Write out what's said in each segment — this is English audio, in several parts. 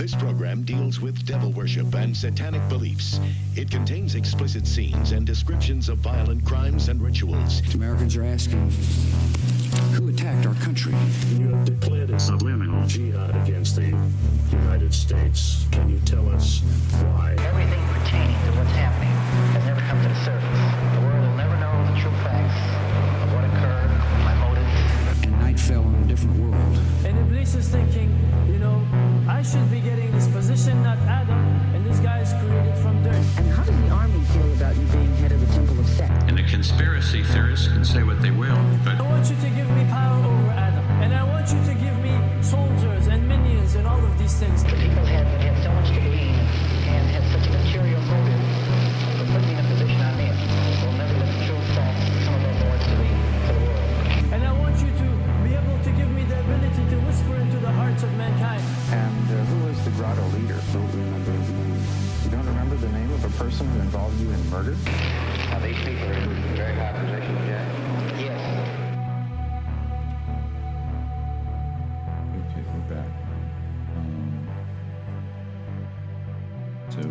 This program deals with devil worship and satanic beliefs. It contains explicit scenes and descriptions of violent crimes and rituals. Americans are asking, who attacked our country? You have declared a subliminal jihad against the United States. Can you tell us why? Everything pertaining to what's happening has never come to the surface. The world will never know the true facts of what occurred, my motives. And night fell on a different world. And Iblis is thinking, I should be getting this position, not Adam, and this guy is created from dirt. And how does the army feel about you being head of the Temple of Set? And the conspiracy theorists can say what they will, but I want you to give me power over Adam, and I want you to give me soldiers and minions and all of these things. The people had so much to gain and had such a material motive for putting me in a position I'm in. We'll never let the true facts come aboard to the world. And I want you to be able to give me the ability to whisper into the hearts of mankind. And who was the grotto leader? Don't remember his name. You don't remember the name of a person who involved you in murder? These people are in very high positions, Jack. Yes. Okay, we're back. So,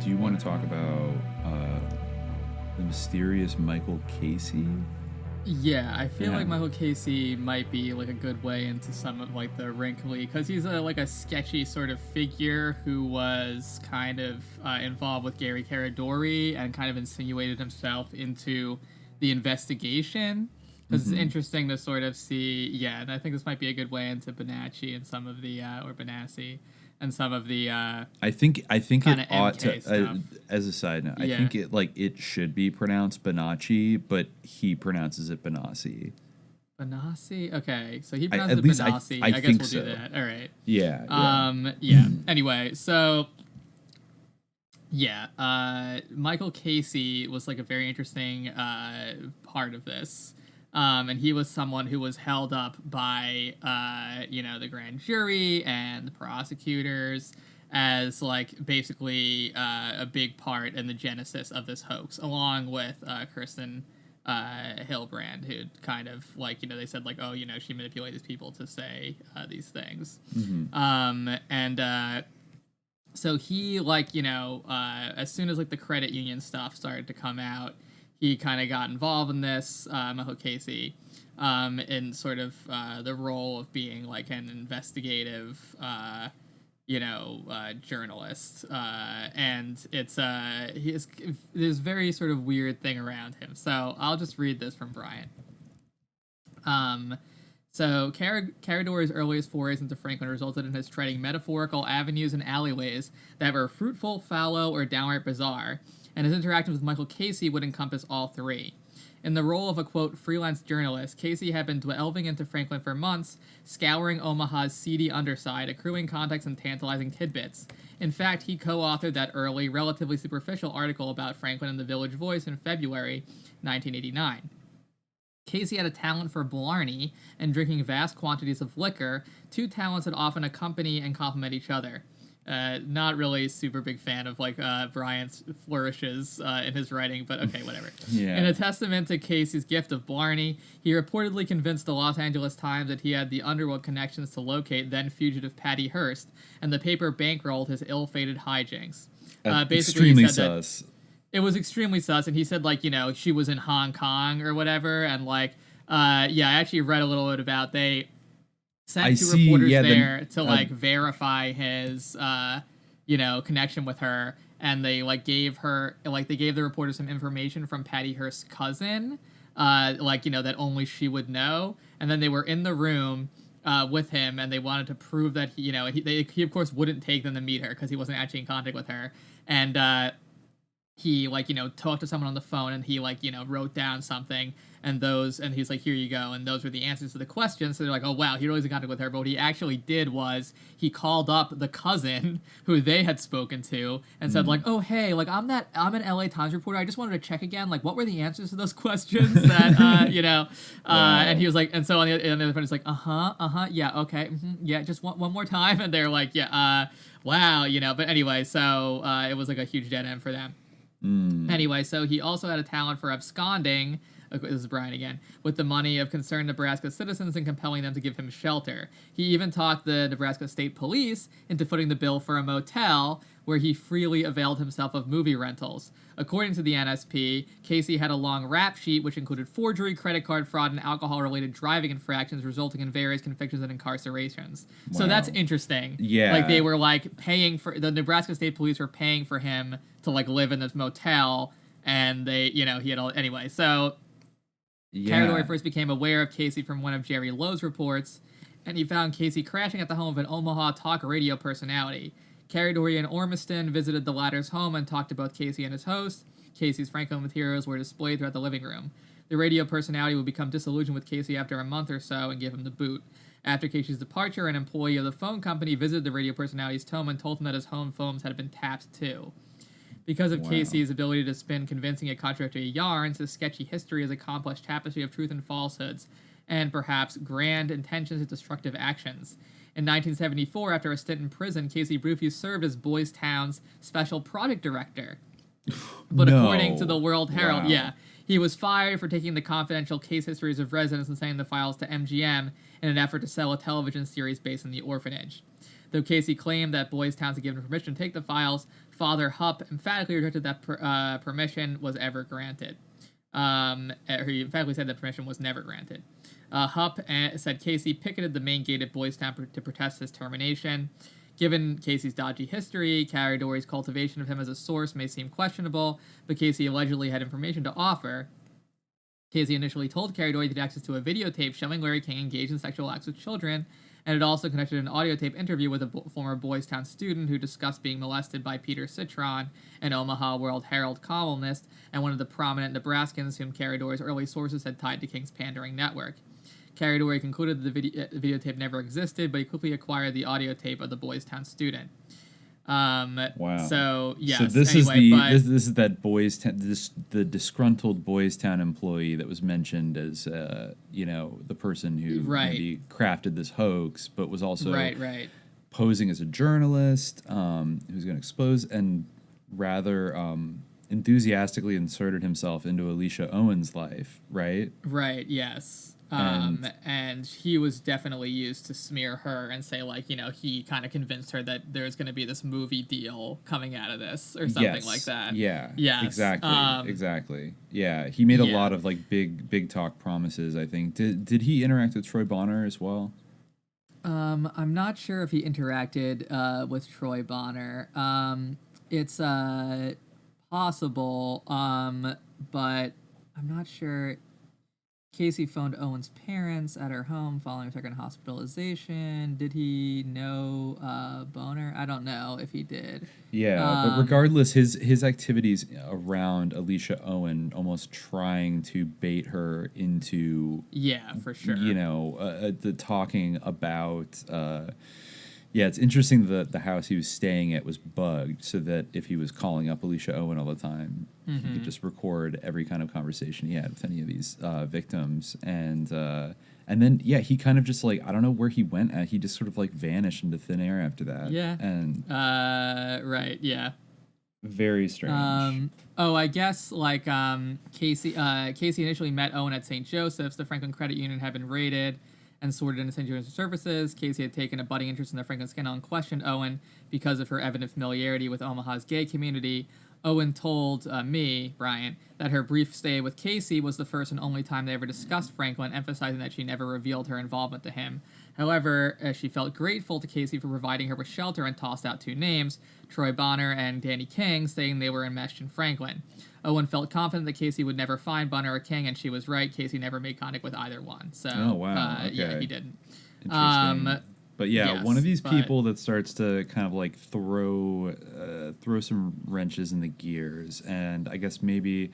do you want to talk about the mysterious Michael Casey? Yeah, I feel like Michael Casey might be like a good way into some of like the wrinkly, because he's like a sketchy sort of figure who was kind of involved with Gary Caradori and kind of insinuated himself into the investigation. Because it's interesting to sort of see, and I think this might be a good way into Bonacci and some of the or Bonacci and some of the I think it ought to stuff. as a side note, I think it should be pronounced Bonacci, but he pronounces it Bonacci. Bonacci? Okay, so he pronounces it Bonacci. I guess we'll do that. All right. Yeah. Anyway, so Michael Casey was like a very interesting part of this. And he was someone who was held up by, the grand jury and the prosecutors as, like, basically a big part in the genesis of this hoax, along with Kirsten Hillbrand, who kind of, like, they said, like, oh, she manipulated people to say these things. So he, like, as soon as, like, the credit union stuff started to come out, he kind of got involved in this, Michael Casey, in sort of the role of being like an investigative, journalist. And it's there's very sort of weird thing around him. So I'll just read this from Brian. So Caradori's earliest forays into Franklin resulted in his treading metaphorical avenues and alleyways that were fruitful, fallow, or downright bizarre, and his interactions with Michael Casey would encompass all three. In the role of a, quote, freelance journalist, Casey had been delving into Franklin for months, scouring Omaha's seedy underside, accruing context and tantalizing tidbits. In fact, he co-authored that early, relatively superficial article about Franklin in the Village Voice in February 1989. Casey had a talent for blarney and drinking vast quantities of liquor, two talents that often accompany and complement each other. Not really super big fan of like Bryant's flourishes in his writing, but okay, whatever. In a testament to Casey's gift of blarney, he reportedly convinced the Los Angeles Times that he had the underworld connections to locate then-fugitive Patty Hearst, and the paper bankrolled his ill-fated hijinks. Basically, extremely sus. It was extremely sus, and he said, like, she was in Hong Kong or whatever, and like, I actually read a little bit about they sent two reporters there to like verify his connection with her, and they like gave the reporter some information from Patty Hearst's cousin, that only she would know, and then they were in the room with him, and they wanted to prove that he of course wouldn't take them to meet her because he wasn't actually in contact with her, and he talked to someone on the phone, and he wrote down something, and he's like, here you go, and those were the answers to the questions. So they're like, oh wow, he really was in contact with her. But what he actually did was he called up the cousin who they had spoken to and said like, oh hey, like I'm an LA Times reporter, I just wanted to check again, like what were the answers to those questions that and he was like, and so on the other front, it's like yeah, okay, yeah, just one more time, and they're like, wow, but anyway, so it was like a huge dead end for them. Anyway, so he also had a talent for absconding This is Brian again. With the money of concerned Nebraska citizens and compelling them to give him shelter. He even talked the Nebraska State Police into footing the bill for a motel where he freely availed himself of movie rentals. According to the NSP, Casey had a long rap sheet which included forgery, credit card fraud, and alcohol-related driving infractions, resulting in various convictions and incarcerations. Wow. So that's interesting. Yeah. Like, they were, like, the Nebraska State Police were paying for him to, like, live in this motel, and they, he had all... Anyway, so... Yeah. Caradori first became aware of Casey from one of Jerry Lowe's reports, and he found Casey crashing at the home of an Omaha talk radio personality. Caradori and Ormiston visited the latter's home and talked to both Casey and his host. Casey's Franklin materials were displayed throughout the living room. The radio personality would become disillusioned with Casey after a month or so and give him the boot. After Casey's departure, an employee of the phone company visited the radio personality's home and told him that his home phones had been tapped too. Because of Casey's ability to spin convincing and contradictory yarns, his sketchy history is a complex tapestry of truth and falsehoods, and perhaps grand intentions and destructive actions. In 1974, after a stint in prison, Casey briefly served as Boys Town's special project director. But according to the World Herald, he was fired for taking the confidential case histories of residents and sending the files to MGM in an effort to sell a television series based in the orphanage. Though Casey claimed that Boys Town had given permission to take the files, Father Hupp emphatically rejected that permission was ever granted. He emphatically said that permission was never granted. Hupp said Casey picketed the main gate at Boys Town to protest his termination. Given Casey's dodgy history, Caradori's cultivation of him as a source may seem questionable, but Casey allegedly had information to offer. Casey initially told Caradori he had access to a videotape showing Larry King engaged in sexual acts with children, and had also conducted an audio tape interview with a former Boys Town student who discussed being molested by Peter Citron, an Omaha World Herald columnist, and one of the prominent Nebraskans whom Caradori's early sources had tied to King's pandering network. Caradori concluded that the videotape never existed, but he quickly acquired the audio tape of the Boys Town student. Wow. So, yes. So this is that Boys Town, the disgruntled Boys Town employee that was mentioned as, the person who maybe crafted this hoax, but was also posing as a journalist who's going to expose and rather enthusiastically inserted himself into Alicia Owen's life, right? Right, yes. And he was definitely used to smear her and say, like, he kind of convinced her that there's going to be this movie deal coming out of this or something like that. Yeah. Yes. Exactly. Yeah. He made a lot of like big talk promises, I think. Did he interact with Troy Bonner as well? I'm not sure if he interacted with Troy Bonner. It's possible, but I'm not sure. Casey phoned Owen's parents at her home following a second hospitalization. Did he know Boner? I don't know if he did. Yeah, but regardless, his activities around Alicia Owen, almost trying to bait her into... Yeah, for sure. The talking about... it's interesting that the house he was staying at was bugged so that if he was calling up Alicia Owen all the time, he could just record every kind of conversation he had with any of these victims. And then, he kind of just like, I don't know where he went at. He just sort of like vanished into thin air after that. Yeah. And right, yeah. Very strange. I guess like Casey initially met Owen at St. Joseph's. The Franklin Credit Union had been raided and sorted into St. Joseph's services. Casey had taken a budding interest in the Franklin scandal and questioned Owen because of her evident familiarity with Omaha's gay community. Owen told me, Brian, that her brief stay with Casey was the first and only time they ever discussed Franklin, emphasizing that she never revealed her involvement to him. However, she felt grateful to Casey for providing her with shelter and tossed out two names, Troy Bonner and Danny King, saying they were enmeshed in Franklin. Owen felt confident that Casey would never find Bonner or King, and she was right. Casey never made contact with either one. So, okay. Yeah, he didn't. Interesting. But one of these people that starts to kind of like throw some wrenches in the gears, and I guess maybe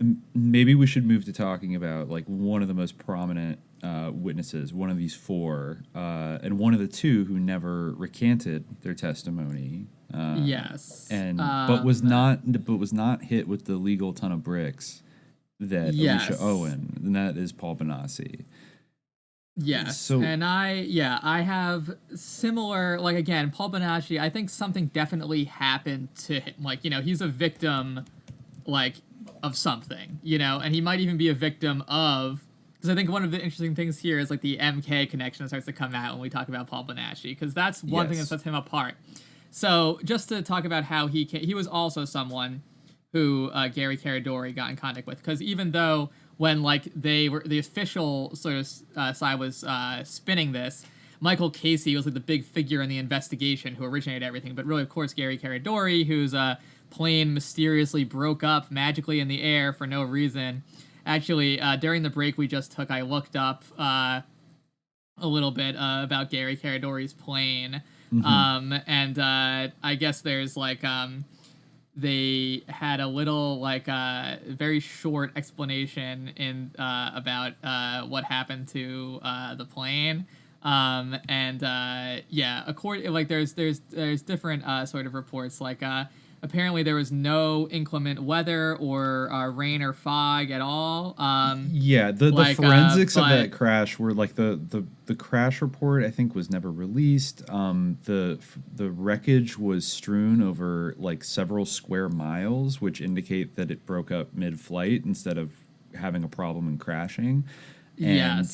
we should move to talking about like one of the most prominent witnesses, one of these four, and one of the two who never recanted their testimony. But was not hit with the legal ton of bricks that Alicia Owen, and that is Paul Bonacci. Yes, so, and I have similar, like, again, Paul Bonacci, I think something definitely happened to him. Like, he's a victim, like, of something, and he might even be a victim of. Because I think one of the interesting things here is like the MK connection that starts to come out when we talk about Paul Bonacci, because that's one thing that sets him apart. So just to talk about how he was also someone who Gary Caradori got in contact with, because even though when like they were the official sort of side was spinning this, Michael Casey was like the big figure in the investigation who originated everything, but really of course Gary Caradori, whose plane mysteriously broke up magically in the air for no reason. Actually, during the break we just took, I looked up a little bit about Gary Caradori's plane, and I guess there's like they had a little like very short explanation in about what happened to the plane, and according like there's different sort of reports like. Apparently, there was no inclement weather or rain or fog at all. The forensics of that crash were like the crash report I think was never released. The wreckage was strewn over like several square miles, which indicate that it broke up mid-flight instead of having a problem and crashing. And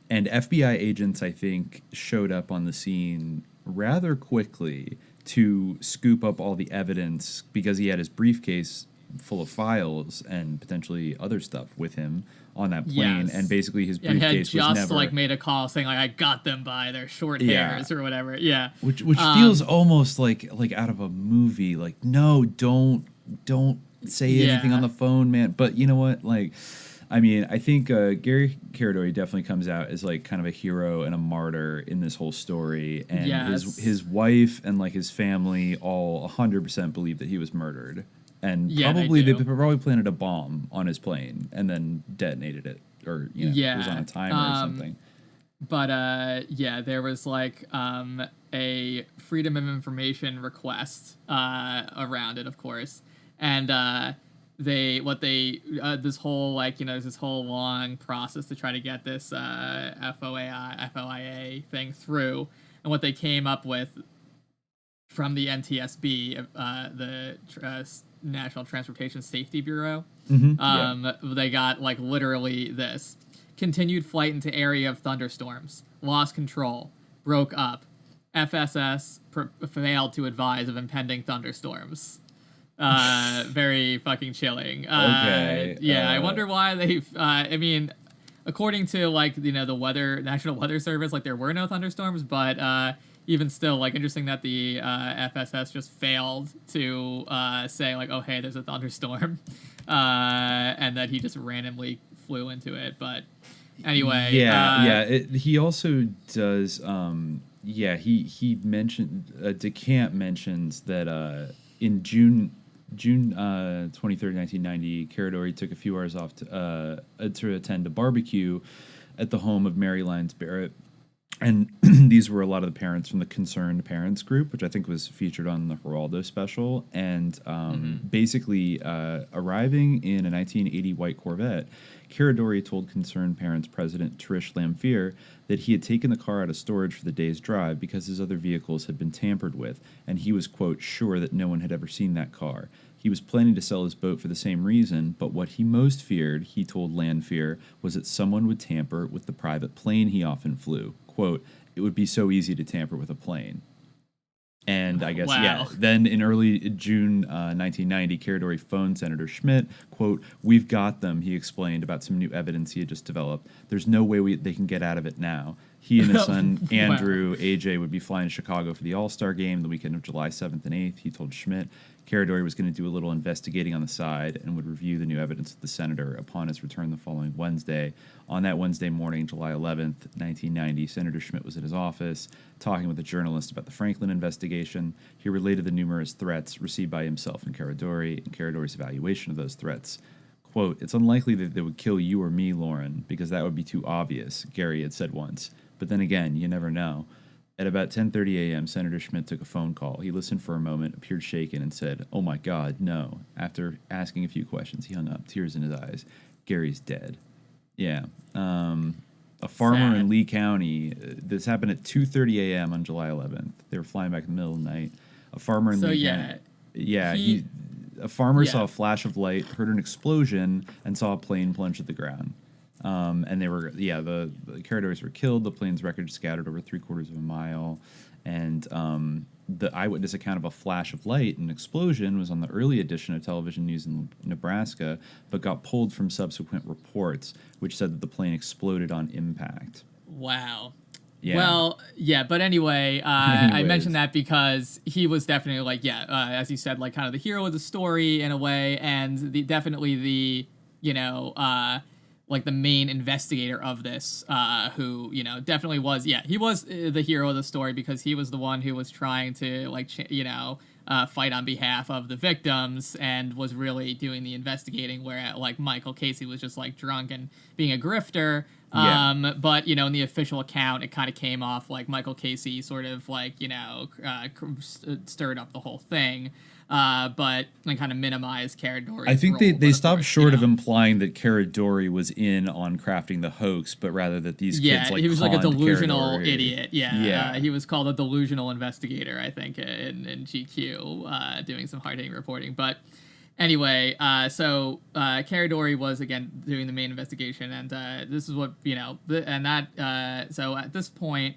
FBI agents I think showed up on the scene rather quickly to scoop up all the evidence because he had his briefcase full of files and potentially other stuff with him on that plane, and basically his briefcase was never... just like made a call saying like I got them by their short hairs or whatever. Yeah, which feels almost like out of a movie. Like no, don't say anything on the phone, man. But you know what, like. I mean, I think Gary Caradori definitely comes out as like kind of a hero and a martyr in this whole story, and his wife and like his family all 100% believe that he was murdered, and they probably planted a bomb on his plane and then detonated it, or it was on a timer or something. But there was like a Freedom of Information request around it, of course, and. This whole like there's this whole long process to try to get this FOIA thing through, and what they came up with from the NTSB, the National Transportation Safety Bureau, they got like literally this: continued flight into area of thunderstorms, lost control, broke up, FSS failed to advise of impending thunderstorms. Very fucking chilling. I wonder why they I mean, according to like the National Weather Service, like there were no thunderstorms, but even still, like interesting that the FSS just failed to say like, oh hey, there's a thunderstorm, and that he just randomly flew into it. But anyway, he also does he mentioned DeCamp mentions that in June 23rd, 1990, Caradori took a few hours off to attend a barbecue at the home of Mary Lyons Barrett. And these were a lot of the parents from the Concerned Parents group, which I think was featured on the Geraldo special. And basically, arriving in a 1980 white Corvette, Caradori told Concerned Parents President Trish Lamphere that he had taken the car out of storage for the day's drive because his other vehicles had been tampered with, and he was, quote, sure that no one had ever seen that car. He was planning to sell his boat for the same reason, but what he most feared, he told Lamphere, was that someone would tamper with the private plane he often flew. Quote, it would be so easy to tamper with a plane. And I guess, then in early June 1990, Caradori phoned Senator Schmidt. Quote, we've got them, he explained about some new evidence he had just developed. There's no way they can get out of it now. He and his son, Andrew, AJ, would be flying to Chicago for the All-Star Game the weekend of July 7th and 8th, he told Schmidt. Caradori was going to do a little investigating on the side and would review the new evidence with the senator upon his return the following Wednesday. On that Wednesday morning, July 11th, 1990, Senator Schmidt was at his office talking with a journalist about the Franklin investigation. He related the numerous threats received by himself and Caradori's evaluation of those threats. Quote, it's unlikely that they would kill you or me, Lauren, because that would be too obvious, Gary had said once. But then again, you never know. At about 10:30 a.m., Senator Schmidt took a phone call. He listened for a moment, appeared shaken, and said, oh my God, no. After asking a few questions, he hung up, tears in his eyes. Gary's dead. Yeah. A farmer in Lee County, this happened at 2:30 a.m. on July 11th. They were flying back in the middle of the night. A farmer in Lee County. a farmer saw a flash of light, heard an explosion, and saw a plane plunge to the ground. And they were, the Caradores were killed. The plane's wreckage scattered over 3/4 of a mile. And the eyewitness account of a flash of light and explosion was on the early edition of television news in Nebraska, but got pulled from subsequent reports, which said that the plane exploded on impact. Wow. Yeah. Well, but anyway, I mentioned that because he was definitely as you said, kind of the hero of the story in a way, and definitely the, the main investigator of this, who, definitely was, he was the hero of the story because he was the one who was trying to, fight on behalf of the victims and was really doing the investigating, where, Michael Casey was just, drunk and being a grifter. But, in the official account, it kind of came off like Michael Casey sort of, stirred up the whole thing. But kind of minimize Caradori's I think role, they stopped short of implying that Caradori was in on crafting the hoax, but rather that these kids he was like a delusional Caradori. idiot. He was called a delusional investigator, I think, in GQ, doing some hard-hitting reporting. But anyway, so Caradori was again doing the main investigation, and this is what so at this point,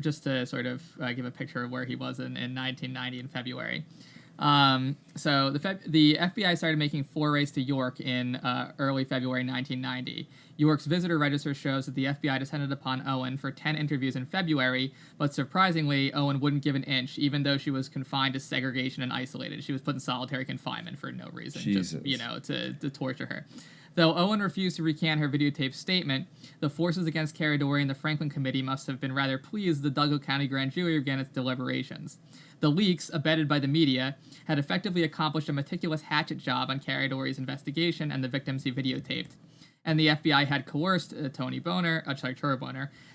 just to sort of give a picture of where he was in 1990 in February. So the FBI started making forays to York in early February 1990. York's visitor register shows that the FBI descended upon Owen for 10 interviews in February, but surprisingly, Owen wouldn't give an inch, even though she was confined to segregation and isolated. She was put in solitary confinement for no reason, Jesus. just, to torture her. Though Owen refused to recant her videotaped statement, the forces against Caradori and the Franklin Committee must have been rather pleased the Douglas County Grand Jury began its deliberations. The leaks, abetted by the media, had effectively accomplished a meticulous hatchet job on Caradori's investigation and the victims he videotaped. And the FBI had coerced Troy Boner,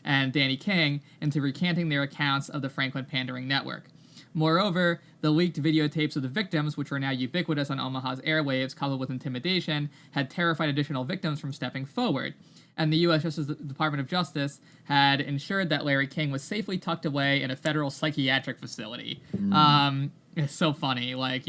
and Danny King into recanting their accounts of the Franklin pandering network. Moreover, the leaked videotapes of the victims, which were now ubiquitous on Omaha's airwaves, coupled with intimidation, had terrified additional victims from stepping forward. And the U.S. Department of Justice had ensured that Larry King was safely tucked away in a federal psychiatric facility. It's so funny, anyway.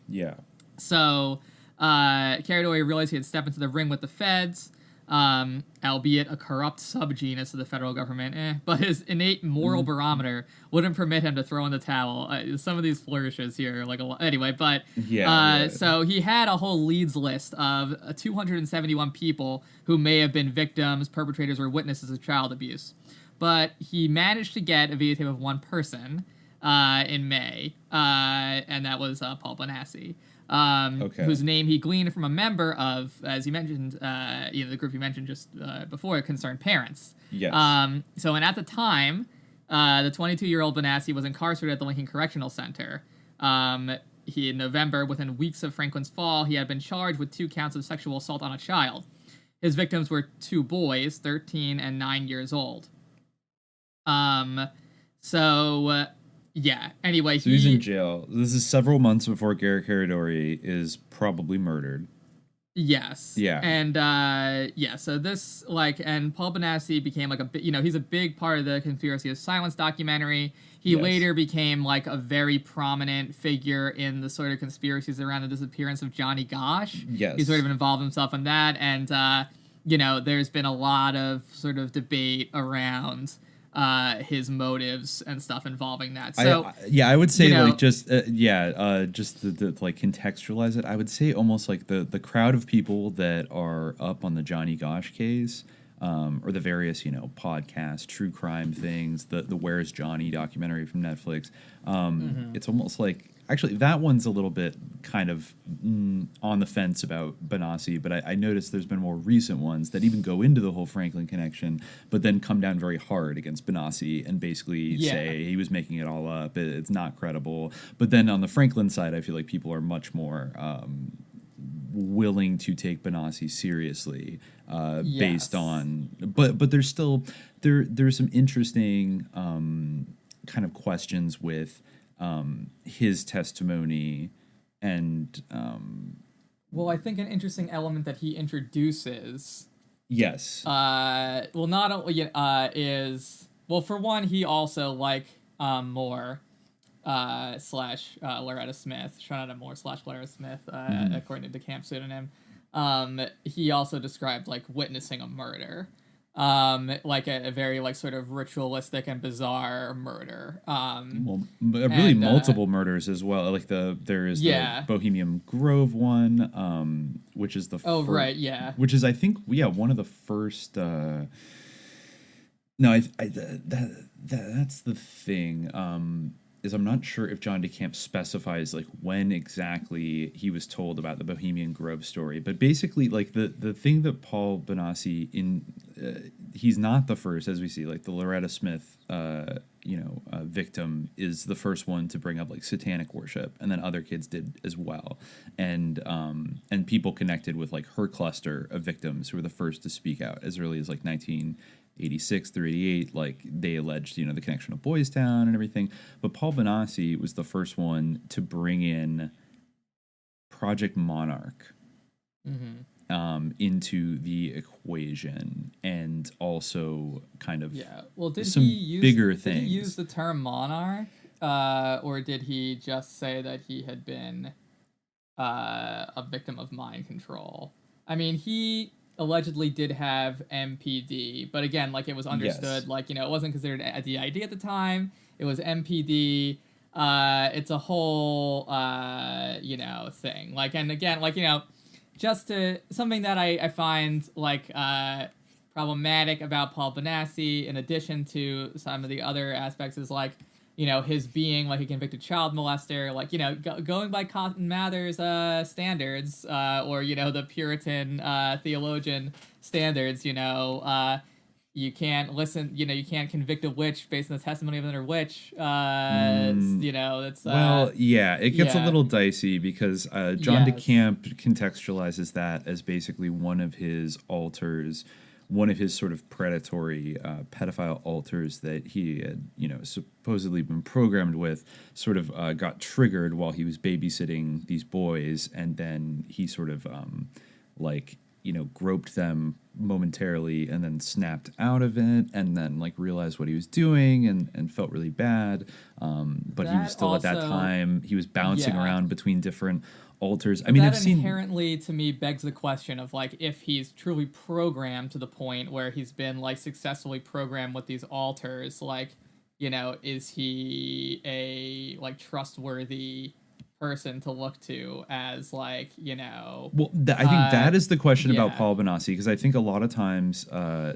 Yeah. So, Caradori realized he had stepped into the ring with the feds, albeit a corrupt subgenus of the federal government, but his innate moral barometer wouldn't permit him to throw in the towel. Some of these flourishes here, anyway, but so he had a whole leads list of 271 people who may have been victims, perpetrators, or witnesses of child abuse. But he managed to get a videotape of one person in May, and that was Paul Bonacci. Whose name he gleaned from a member of, as you mentioned, the group you mentioned just before, Concerned Parents. Yes. And at the time, the 22-year-old Bonacci was incarcerated at the Lincoln Correctional Center. In November, within weeks of Franklin's fall, he had been charged with 2 counts of sexual assault on a child. His victims were 2 boys, 13 and 9 years old. Anyway, so he's in jail. This is several months before Gary Caradori is probably murdered. Yes. Yeah. And so this and Paul Bonacci became he's a big part of the Conspiracy of Silence documentary. He later became a very prominent figure in the sort of conspiracies around the disappearance of Johnny Gosch. Yes. He sort of involved himself in that, and there's been a lot of sort of debate around his motives and stuff involving that. So I would say just to contextualize it, I would say almost like the crowd of people that are up on the Johnny Gosch case, or the various podcasts, true crime things, the Where's Johnny documentary from Netflix. It's almost like actually that one's a little bit kind of on the fence about Bonacci, but I noticed there's been more recent ones that even go into the whole Franklin connection, but then come down very hard against Bonacci and basically say he was making it all up. It's not credible. But then on the Franklin side, I feel like people are much more willing to take Bonacci seriously based on, but there's still there's some interesting kind of questions with his testimony and I think an interesting element that he introduces not only is for one, he also more slash Loretta Smith, Shawnetta Moore slash Loretta Smith, according to DeCamp pseudonym. He also described like witnessing a murder, like a very like sort of ritualistic and bizarre murder. Multiple murders as well. Like there is the Bohemian Grove one, which is the which is I think one of the first. That's the thing. Is I'm not sure if John DeCamp specifies like when exactly he was told about the Bohemian Grove story, but basically like the thing that Paul Bonacci he's not the first, as we see, like the Loretta Smith victim is the first one to bring up like satanic worship, and then other kids did as well, and people connected with like her cluster of victims who were the first to speak out as early as like 1986 through 88, like they alleged, the connection of Boys Town and everything. But Paul Bonacci was the first one to bring in Project Monarch into the equation, and also kind of did some he use bigger did things. He use the term monarch, or did he just say that he had been a victim of mind control? I mean, he allegedly did have MPD, but again, like it was understood, like, it wasn't considered a DID at the time. It was MPD. It's a whole, thing. Like, and again, like, just to something that I find like problematic about Paul Bonacci, in addition to some of the other aspects, is like, his being like a convicted child molester, like, going by Cotton Mather's standards, or, the Puritan theologian standards, you can't listen, you can't convict a witch based on the testimony of another witch. That's... it gets a little dicey because John DeCamp contextualizes that as basically one of his altars, one of his sort of predatory pedophile altars that he had, supposedly been programmed with, sort of got triggered while he was babysitting these boys, and then he sort of groped them momentarily and then snapped out of it, and then like realized what he was doing and felt really bad. But he was still at that time, he was bouncing around between different altars. I mean, that inherently to me begs the question of like, if he's truly programmed to the point where he's been like successfully programmed with these altars, like, is he a like trustworthy person to look to as like, I think that is the question about Paul Bonacci, because I think a lot of times I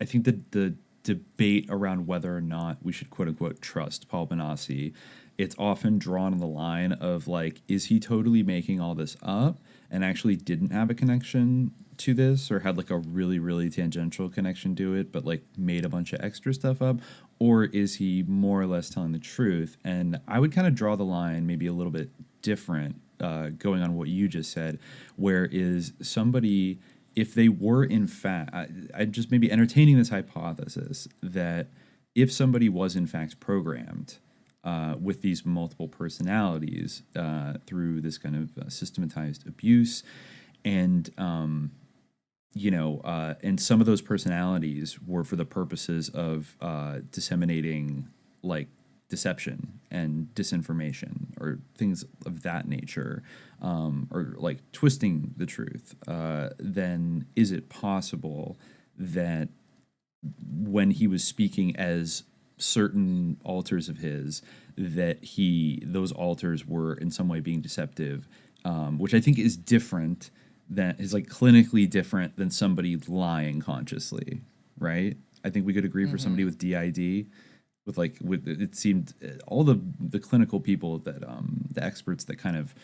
think the debate around whether or not we should quote unquote trust Paul Bonacci, it's often drawn on the line of like, is he totally making all this up and actually didn't have a connection to this, or had like a really, really tangential connection to it, but like made a bunch of extra stuff up? Or is he more or less telling the truth? And I would kind of draw the line maybe a little bit different, going on what you just said, where is somebody, if they were in fact, I'm just maybe entertaining this hypothesis that if somebody was in fact programmed with these multiple personalities through this kind of systematized abuse, and and some of those personalities were for the purposes of disseminating like deception and disinformation or things of that nature, or like twisting the truth, then is it possible that when he was speaking as certain altars of his, that those altars were in some way being deceptive, which I think is different, that is like clinically different than somebody lying consciously, right? I think we could agree for somebody with DID, with it seemed all the clinical people that the experts that kind of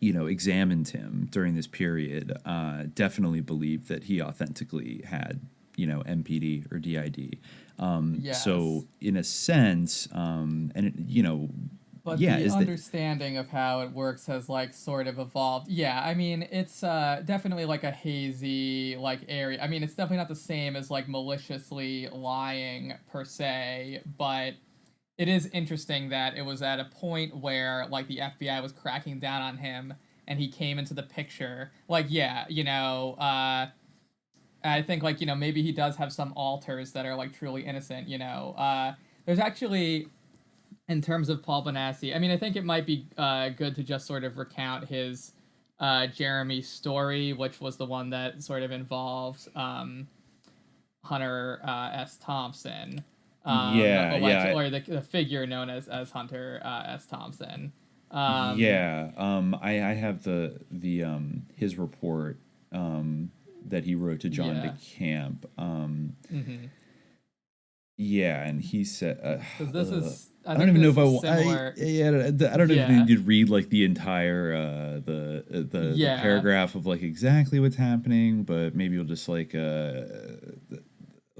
examined him during this period definitely believed that he authentically had MPD or DID. Yes. So in a sense, but the understanding of how it works has like sort of evolved. Yeah, I mean, it's definitely like a hazy like area. I mean, it's definitely not the same as like maliciously lying per se, but it is interesting that it was at a point where like the FBI was cracking down on him and he came into the picture. Like, I think, like, maybe he does have some alters that are, like, truly innocent, There's actually, in terms of Paul Bonacci, I mean, I think it might be good to just sort of recount his Jeremy story, which was the one that sort of involved Hunter S. Thompson. Or the figure known as Hunter S. Thompson. I have the his report that he wrote to John DeCamp. Yeah, and he said, this is. I don't even know if I don't know if I need to read like the entire the paragraph of like exactly what's happening, but maybe we'll just like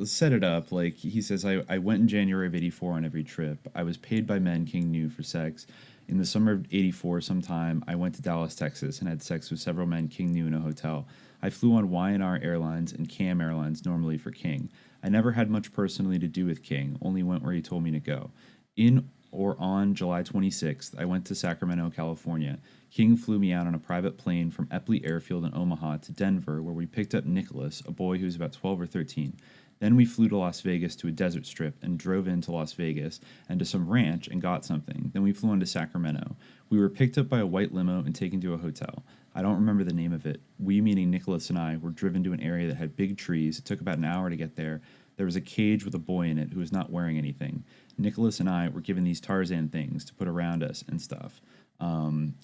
set it up. Like he says, I went in January of '84 on every trip. I was paid by men King knew for sex. In the summer of '84 sometime, I went to Dallas, Texas, and had sex with several men King knew in a hotel. I flew on Y&R Airlines and CAM Airlines normally for King. I never had much personally to do with King, only went where he told me to go. In or on July 26th, I went to Sacramento, California. King flew me out on a private plane from Epley Airfield in Omaha to Denver, where we picked up Nicholas, a boy who was about 12 or 13. Then we flew to Las Vegas to a desert strip and drove into Las Vegas and to some ranch and got something. Then we flew on to Sacramento. We were picked up by a white limo and taken to a hotel. I don't remember the name of it. We, meaning Nicholas and I, were driven to an area that had big trees. It took about an hour to get there. There was a cage with a boy in it who was not wearing anything. Nicholas and I were given these Tarzan things to put around us and stuff. Then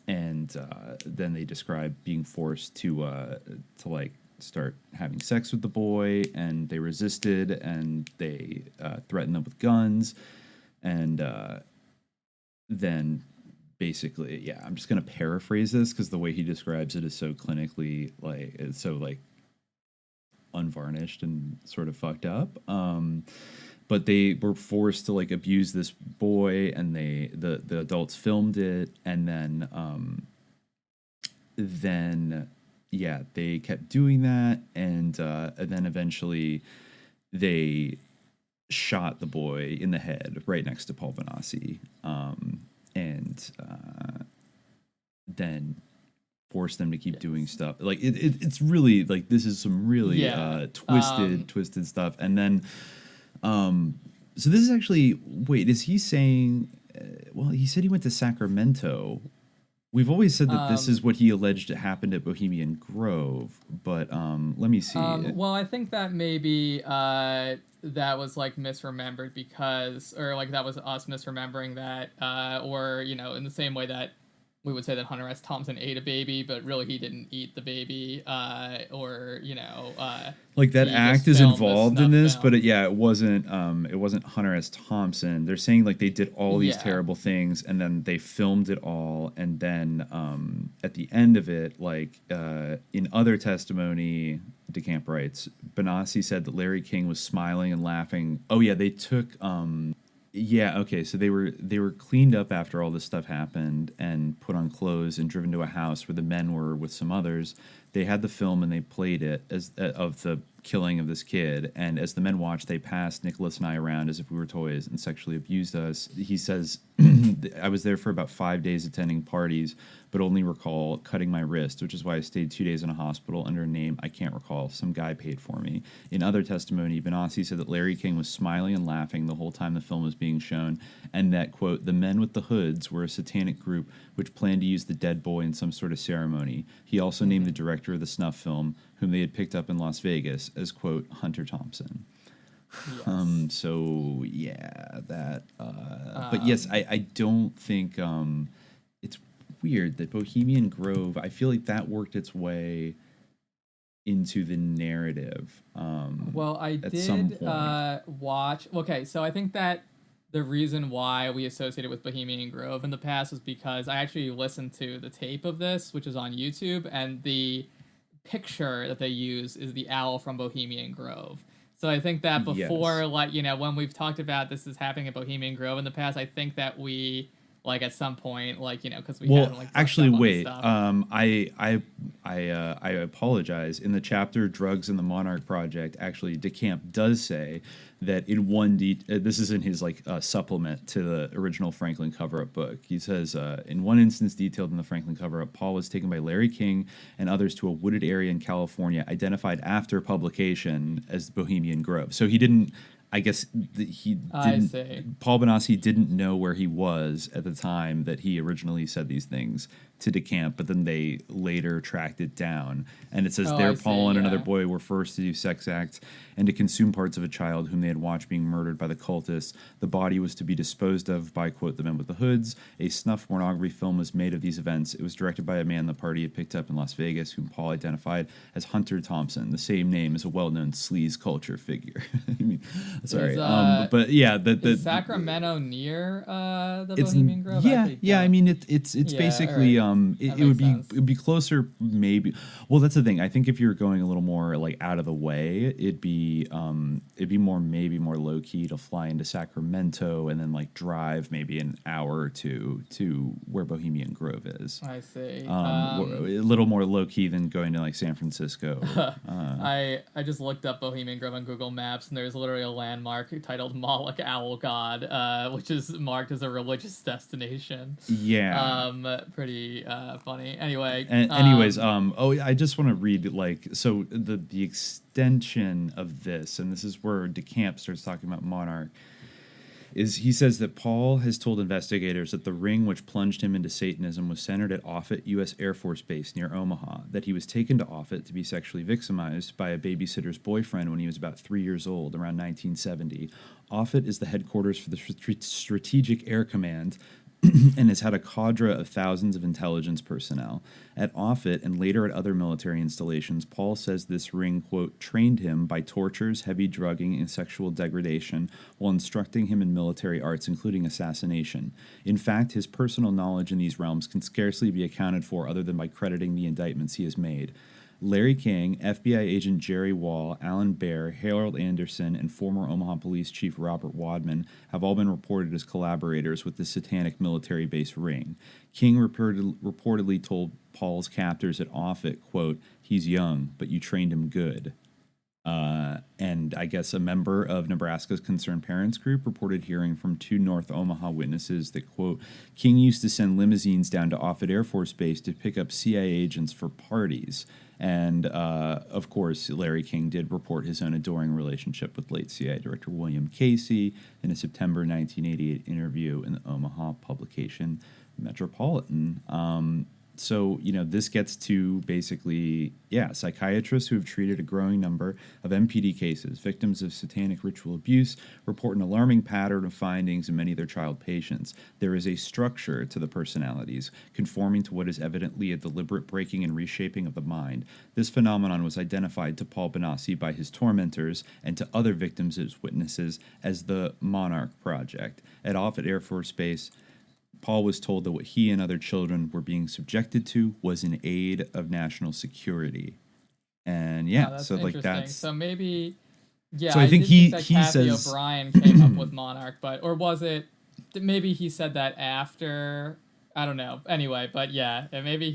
they describe being forced to like start having sex with the boy, and they resisted, and they threatened them with guns, and then basically, I'm just gonna paraphrase this because the way he describes it is so clinically like it's so like unvarnished and sort of fucked up. But they were forced to like abuse this boy, and the adults filmed it, and then they kept doing that, and then eventually they shot the boy in the head right next to Paul Bonacci, and then forced them to keep doing stuff. Like it's really like this is some really twisted stuff. And then so this is actually, wait, is he saying well, he said he went to Sacramento. We've always said that this is what he alleged happened at Bohemian Grove, but let me see. Well, I think that maybe that was like misremembered or like that was us misremembering that, or in the same way that we would say that Hunter S. Thompson ate a baby, but really he didn't eat the baby, or like that act is involved in this, but it wasn't Hunter S. Thompson. They're saying like they did all these terrible things, and then they filmed it all, and then at the end of it, like in other testimony, DeCamp writes, Bonacci said that Larry King was smiling and laughing. Oh yeah, they took. So they were cleaned up after all this stuff happened and put on clothes and driven to a house where the men were with some others. They had the film and they played it as of the killing of this kid. And as the men watched, they passed Nicholas and I around as if we were toys and sexually abused us. He says, I was there for about 5 days attending parties, but only recall cutting my wrist, which is why I stayed 2 days in a hospital under a name I can't recall. Some guy paid for me. In other testimony, Bonacci said that Larry King was smiling and laughing the whole time the film was being shown, and that, quote, the men with the hoods were a satanic group which planned to use the dead boy in some sort of ceremony. He also named the director of the snuff film, whom they had picked up in Las Vegas, as, quote, Hunter Thompson. Yes. But yes, I don't think it's weird that Bohemian Grove, I feel like that worked its way into the narrative. Well, I at did some point. watch. Okay, so I think that the reason why we associated with Bohemian Grove in the past was because I actually listened to the tape of this, which is on YouTube, and the picture that they use is the owl from Bohemian Grove. So I think that before, when we've talked about this is happening at Bohemian Grove in the past, I think that we like at some point, like, you know, because we well, haven't like actually, wait. I apologize. In the chapter "Drugs and the Monarch Project," actually, DeCamp does say that in one this is in his supplement to the original Franklin cover-up book. He says, in one instance detailed in the Franklin cover-up, Paul was taken by Larry King and others to a wooded area in California, identified after publication as Bohemian Grove. So he didn't. I guess he didn't. Paul Bonacci didn't know where he was at the time that he originally said these things to DeCamp, but then they later tracked it down. And it says Paul and another boy were forced to do sex acts and to consume parts of a child whom they had watched being murdered by the cultists. The body was to be disposed of by, quote, the men with the hoods. A snuff pornography film was made of these events. It was directed by a man the party had picked up in Las Vegas, whom Paul identified as Hunter Thompson, the same name as a well-known sleaze culture figure. I mean, sorry. But yeah, is Sacramento near the Bohemian Grove? Yeah. I mean, it's basically it would be closer, maybe. Well, that's the thing. I think if you're going a little more like out of the way, it'd be more low key to fly into Sacramento and then like drive maybe an hour or two to where Bohemian Grove is. I see. A little more low key than going to like San Francisco. I just looked up Bohemian Grove on Google Maps, and there's literally a landmark titled Moloch Owl God, which is marked as a religious destination. Yeah. Pretty funny. Anyway. I just want to read so the extension of this, and this is where DeCamp starts talking about Monarch. He says that Paul has told investigators that the ring which plunged him into Satanism was centered at Offutt U.S. Air Force Base near Omaha, that he was taken to Offutt to be sexually victimized by a babysitter's boyfriend when he was about 3 years old, around 1970. Offutt is the headquarters for the Strategic Air Command and has had a cadre of thousands of intelligence personnel. At Offutt and later at other military installations, Paul says this ring, quote, trained him by tortures, heavy drugging, and sexual degradation while instructing him in military arts, including assassination. In fact, his personal knowledge in these realms can scarcely be accounted for other than by crediting the indictments he has made. Larry King, FBI agent Jerry Wall, Alan Baer, Harold Anderson, and former Omaha Police Chief Robert Wadman have all been reported as collaborators with the satanic military base ring. King reportedly told Paul's captors at Offutt, quote, he's young, but you trained him good. And I guess a member of Nebraska's Concerned Parents group reported hearing from two North Omaha witnesses that, quote, King used to send limousines down to Offutt Air Force Base to pick up CIA agents for parties. And, of course, Larry King did report his own adoring relationship with late CIA Director William Casey in a September 1988 interview in the Omaha publication Metropolitan. So, this gets to basically, psychiatrists who have treated a growing number of MPD cases, victims of satanic ritual abuse, report an alarming pattern of findings in many of their child patients. There is a structure to the personalities, conforming to what is evidently a deliberate breaking and reshaping of the mind. This phenomenon was identified to Paul Bonacci by his tormentors and to other victims as witnesses as the Monarch Project. At Offutt Air Force Base, Paul was told that what he and other children were being subjected to was in aid of national security. And so maybe So I think he Kathy says O'Brien came up with Monarch, or was it maybe he said that after? I don't know. Anyway, but maybe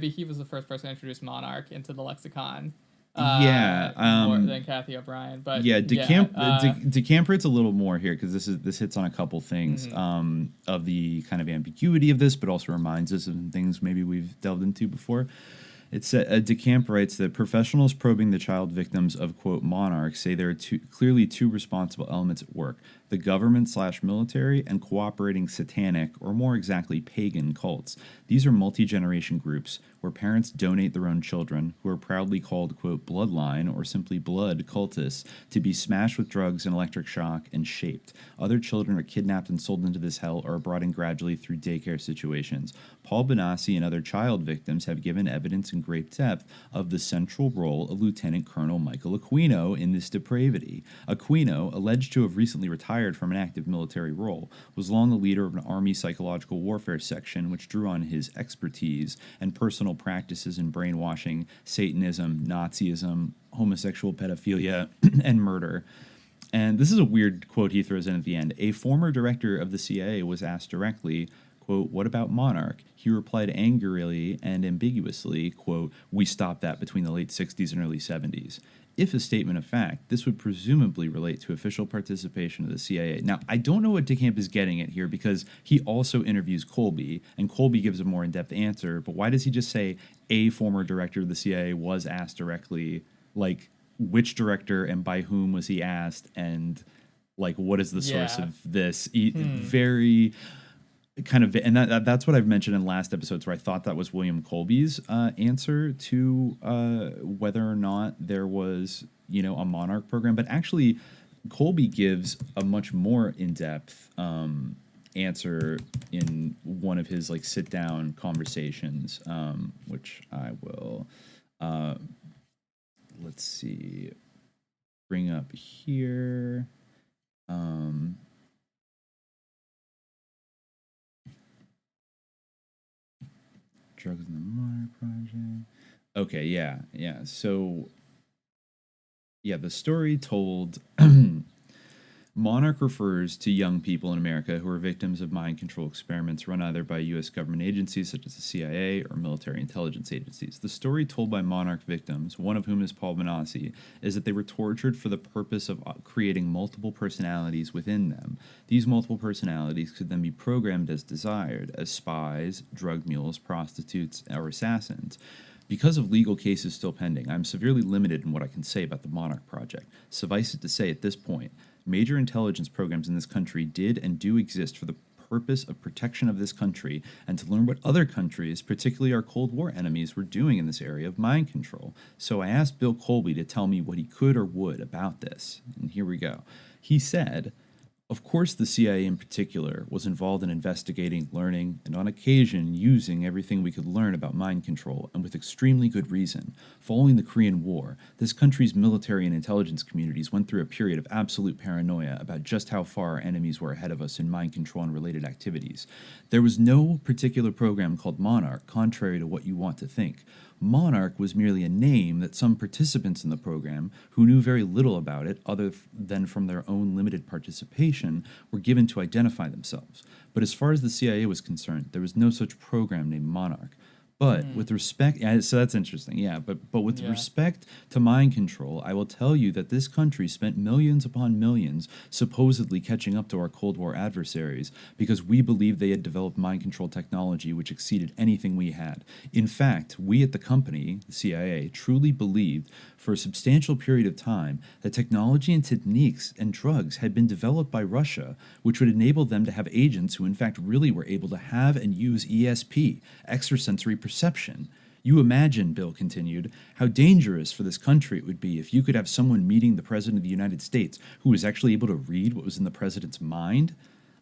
he was the first person to introduce Monarch into the lexicon. More than Kathy O'Brien, but DeCamp writes a little more here because this hits on a couple things of the kind of ambiguity of this, but also reminds us of things maybe we've delved into before. It's DeCamp writes that professionals probing the child victims of, quote, Monarch say there are clearly two responsible elements at work: the government/military and cooperating satanic, or more exactly pagan, cults. These are multi-generation groups where parents donate their own children, who are proudly called, quote, bloodline or simply blood cultists, to be smashed with drugs and electric shock and shaped. Other children are kidnapped and sold into this hell or are brought in gradually through daycare situations. Paul Bonacci and other child victims have given evidence in great depth of the central role of Lieutenant Colonel Michael Aquino in this depravity. Aquino, alleged to have recently retired from an active military role, was long the leader of an Army psychological warfare section which drew on his expertise and personal practices in brainwashing, Satanism, Nazism, homosexual pedophilia, and murder. And this is a weird quote he throws in at the end. A former director of the CIA was asked directly, quote, what about Monarch? He replied angrily and ambiguously, quote, we stopped that between the late 60s and early 70s. If a statement of fact, this would presumably relate to official participation of the CIA. Now, I don't know what DeCamp is getting at here because he also interviews Colby, and Colby gives a more in-depth answer, but why does he just say a former director of the CIA was asked directly, like, which director and by whom was he asked, and, like, what is the source of this? Very... kind of, and that's what I've mentioned in last episodes where I thought that was William Colby's answer to whether or not there was, a Monarch program. But actually, Colby gives a much more in-depth answer in one of his sit-down conversations, which I will, let's see, bring up here. Drugs in the Monarch Project. Okay, yeah. So, the story told Monarch refers to young people in America who are victims of mind control experiments run either by U.S. government agencies such as the CIA or military intelligence agencies. The story told by Monarch victims, one of whom is Paul Bonacci, is that they were tortured for the purpose of creating multiple personalities within them. These multiple personalities could then be programmed as desired, as spies, drug mules, prostitutes, or assassins. Because of legal cases still pending, I'm severely limited in what I can say about the Monarch Project. Suffice it to say at this point, major intelligence programs in this country did and do exist for the purpose of protection of this country and to learn what other countries, particularly our Cold War enemies, were doing in this area of mind control. So I asked Bill Colby to tell me what he could or would about this. And here we go. He said, of course the CIA in particular was involved in investigating, learning, and on occasion using everything we could learn about mind control, and with extremely good reason. Following the Korean War, this country's military and intelligence communities went through a period of absolute paranoia about just how far our enemies were ahead of us in mind control and related activities. There was no particular program called Monarch, contrary to what you want to think. Monarch was merely a name that some participants in the program, who knew very little about it other than from their own limited participation, were given to identify themselves. But as far as the CIA was concerned, there was no such program named Monarch. But with respect, so that's interesting, but with respect to mind control, I will tell you that this country spent millions upon millions supposedly catching up to our Cold War adversaries because we believed they had developed mind control technology which exceeded anything we had. In fact, we at the company, the CIA, truly believed for a substantial period of time that technology and techniques and drugs had been developed by Russia, which would enable them to have agents who in fact really were able to have and use ESP, extrasensory perception. You imagine, Bill continued, how dangerous for this country it would be if you could have someone meeting the President of the United States who was actually able to read what was in the President's mind.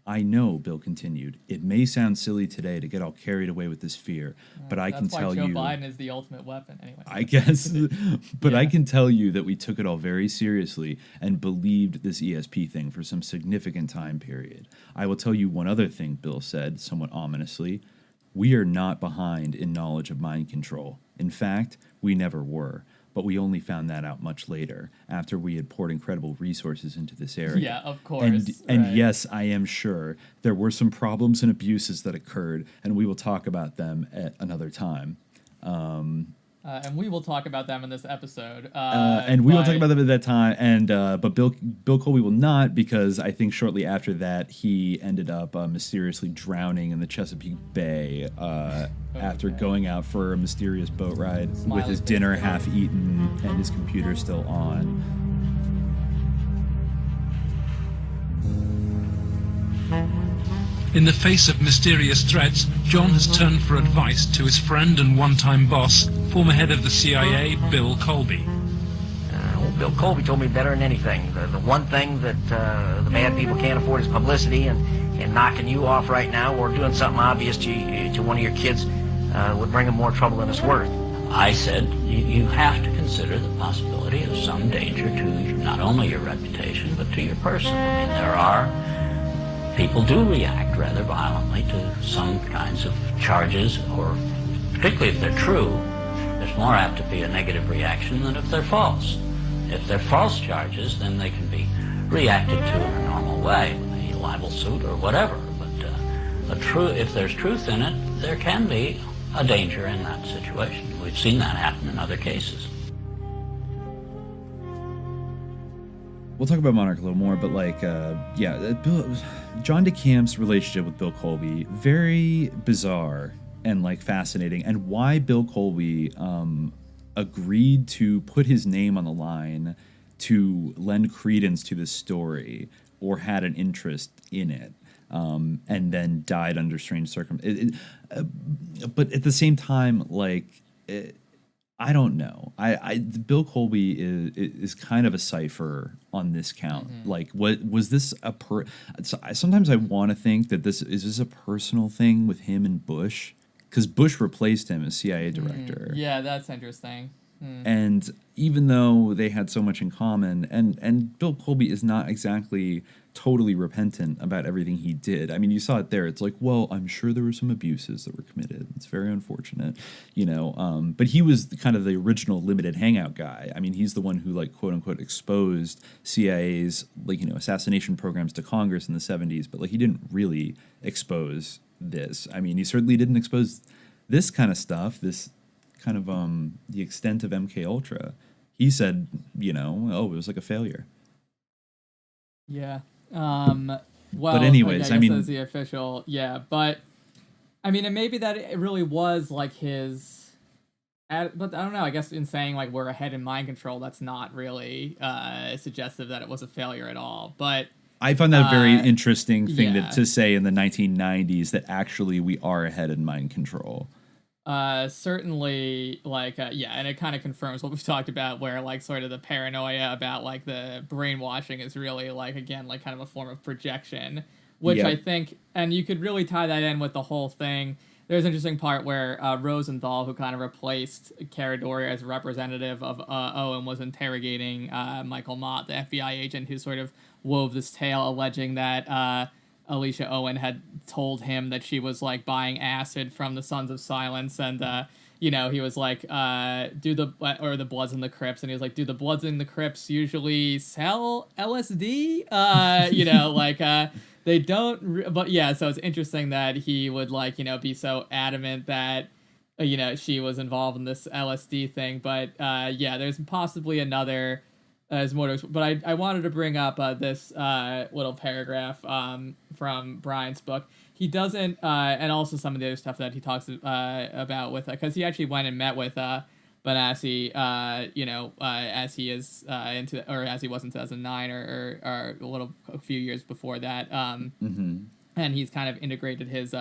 I know, Bill continued, it may sound silly today to get all carried away with this fear, but I can tell you... That's why Joe Biden is the ultimate weapon, anyway. I guess, but I can tell you that we took it all very seriously and believed this ESP thing for some significant time period. I will tell you one other thing, Bill said, somewhat ominously. We are not behind in knowledge of mind control. In fact, we never were. But we only found that out much later, after we had poured incredible resources into this area. Yeah, of course. And yes, I am sure there were some problems and abuses that occurred, and we will talk about them at another time. And we will talk about them in this episode. And we will talk about them at that time. And but Bill Colby will not, because I think shortly after that he ended up mysteriously drowning in the Chesapeake Bay after going out for a mysterious boat ride with his dinner half eaten and his computer still on. In the face of mysterious threats, John has turned for advice to his friend and one-time boss, former head of the CIA, Bill Colby. Bill Colby told me better than anything. The one thing that the bad people can't afford is publicity, and knocking you off right now or doing something obvious to one of your kids would bring them more trouble than it's worth. I said you have to consider the possibility of some danger to not only your reputation, but to your person. I mean, there are... People do react rather violently to some kinds of charges, or particularly if they're true, there's more apt to be a negative reaction than if they're false. If they're false charges, then they can be reacted to in a normal way, with a libel suit or whatever. But if there's truth in it, there can be a danger in that situation. We've seen that happen in other cases. We'll talk about Monarch a little more, but John DeCamp's relationship with Bill Colby, very bizarre and fascinating, and why Bill Colby agreed to put his name on the line to lend credence to this story or had an interest in it, and then died under strange circumstances. But at the same time, I don't know. Bill Colby is kind of a cipher on this count. Mm-hmm. What was this sometimes I want to think that this is a personal thing with him and Bush, because Bush replaced him as CIA director. Yeah, that's interesting. And even though they had so much in common, and Bill Colby is not exactly totally repentant about everything he did. I mean, you saw it there. It's well, I'm sure there were some abuses that were committed. It's very unfortunate, but he was kind of the original limited hangout guy. I mean, he's the one who quote unquote exposed CIA's assassination programs to Congress in the 70s, but he didn't really expose this. I mean, he certainly didn't expose this kind of stuff, this kind of the extent of MK Ultra. He said, it was a failure. Yeah. Well, but anyways, I mean, the official, but I mean, and maybe that it really was his, but I don't know. I guess in saying we're ahead in mind control, that's not really suggestive that it was a failure at all. But I find that a very interesting thing to say in the 1990s, that actually we are ahead in mind control. Certainly, and it kind of confirms what we've talked about, where sort of the paranoia about the brainwashing is really again kind of a form of projection, which I think, and you could really tie that in with the whole thing. There's an interesting part where Rosenthal, who kind of replaced Caradori as representative of Owen, was interrogating Michael Mott, the FBI agent who sort of wove this tale alleging that Alicia Owen had told him that she was buying acid from the Sons of Silence, and he was do the Bloods and the Crips, and he was do the Bloods and the Crips usually sell LSD? They don't, but so it's interesting that he would be so adamant that she was involved in this LSD thing, but there's possibly another. As more, but I wanted to bring up this little paragraph from Brian's book. He doesn't, and also some of the other stuff that he talks about with, because he actually went and met with Bonacci, as he is as he was in 2009 or a few years before that, and he's kind of integrated his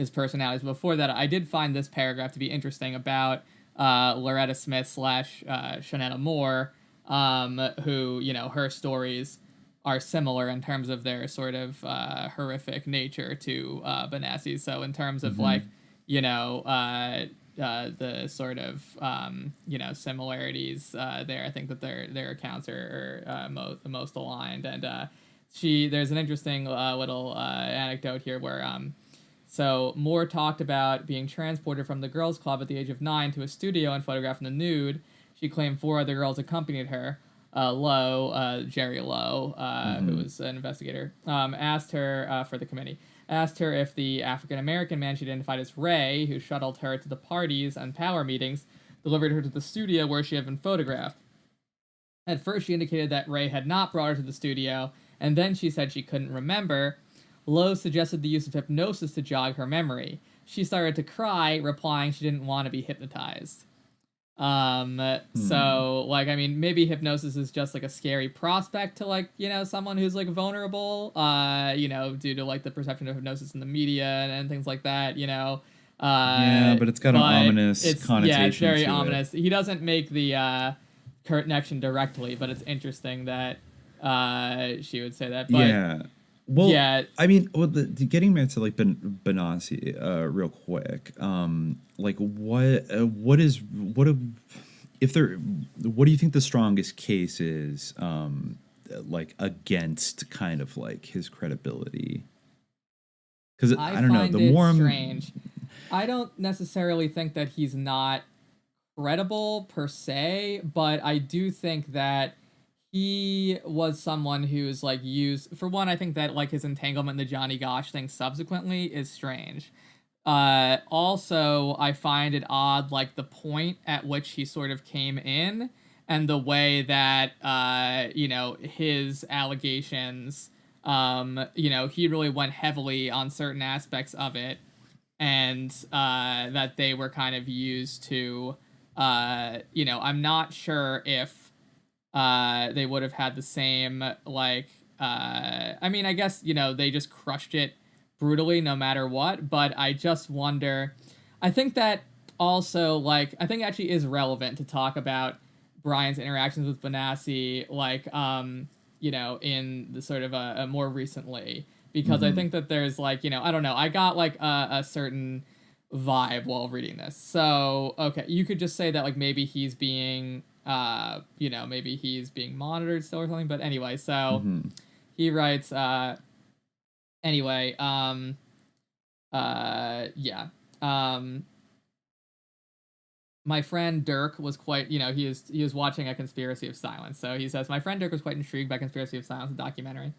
personalities. Before that, I did find this paragraph to be interesting about Loretta Smith / Shanetta Moore. Who, her stories are similar in terms of their sort of horrific nature to Bonacci's. So in terms of the sort of similarities there, I think that their accounts are the most aligned. And there's an interesting little anecdote here where so Moore talked about being transported from the girls' club at the age of 9 to a studio and photographed in the nude. She claimed 4 other girls accompanied her. Jerry Lowe, who was an investigator, asked her for the committee, asked her if the African-American man she identified as Ray, who shuttled her to the parties and power meetings, delivered her to the studio where she had been photographed. At first, she indicated that Ray had not brought her to the studio, and then she said she couldn't remember. Lowe suggested the use of hypnosis to jog her memory. She started to cry, replying she didn't want to be hypnotized. So, I mean, maybe hypnosis is just, a scary prospect to, someone who's, vulnerable, due to, the perception of hypnosis in the media and things like that, yeah, but it's got an ominous connotation. Yeah, it's very to ominous. It. He doesn't make the connection directly, but it's interesting that she would say that. But, yeah. Well, yeah. I mean, getting back to Bonacci, real quick. What do you think the strongest case is? Against kind of his credibility. Because I don't know. The more strange. I don't necessarily think that he's not credible per se, but I do think that he was someone who's like used for one. I think that like his entanglement in the Johnny Gosch thing subsequently is strange. Also, I find it odd, like the point at which he sort of came in and the way that, his allegations, he really went heavily on certain aspects of it and that they were kind of used to, I'm not sure if they would have had the same, I guess, they just crushed it brutally no matter what, but I just wonder, I think that also, I think it actually is relevant to talk about Brian's interactions with Bonacci, in the sort of a more recently, because I think that there's I don't know, I got a certain vibe while reading this. So, okay, you could just say that maybe he's being, maybe he's being monitored still or something, but anyway, so he writes, my friend Dirk was quite, he was watching A Conspiracy of Silence. So he says, my friend Dirk was quite intrigued by Conspiracy of Silence, the documentary.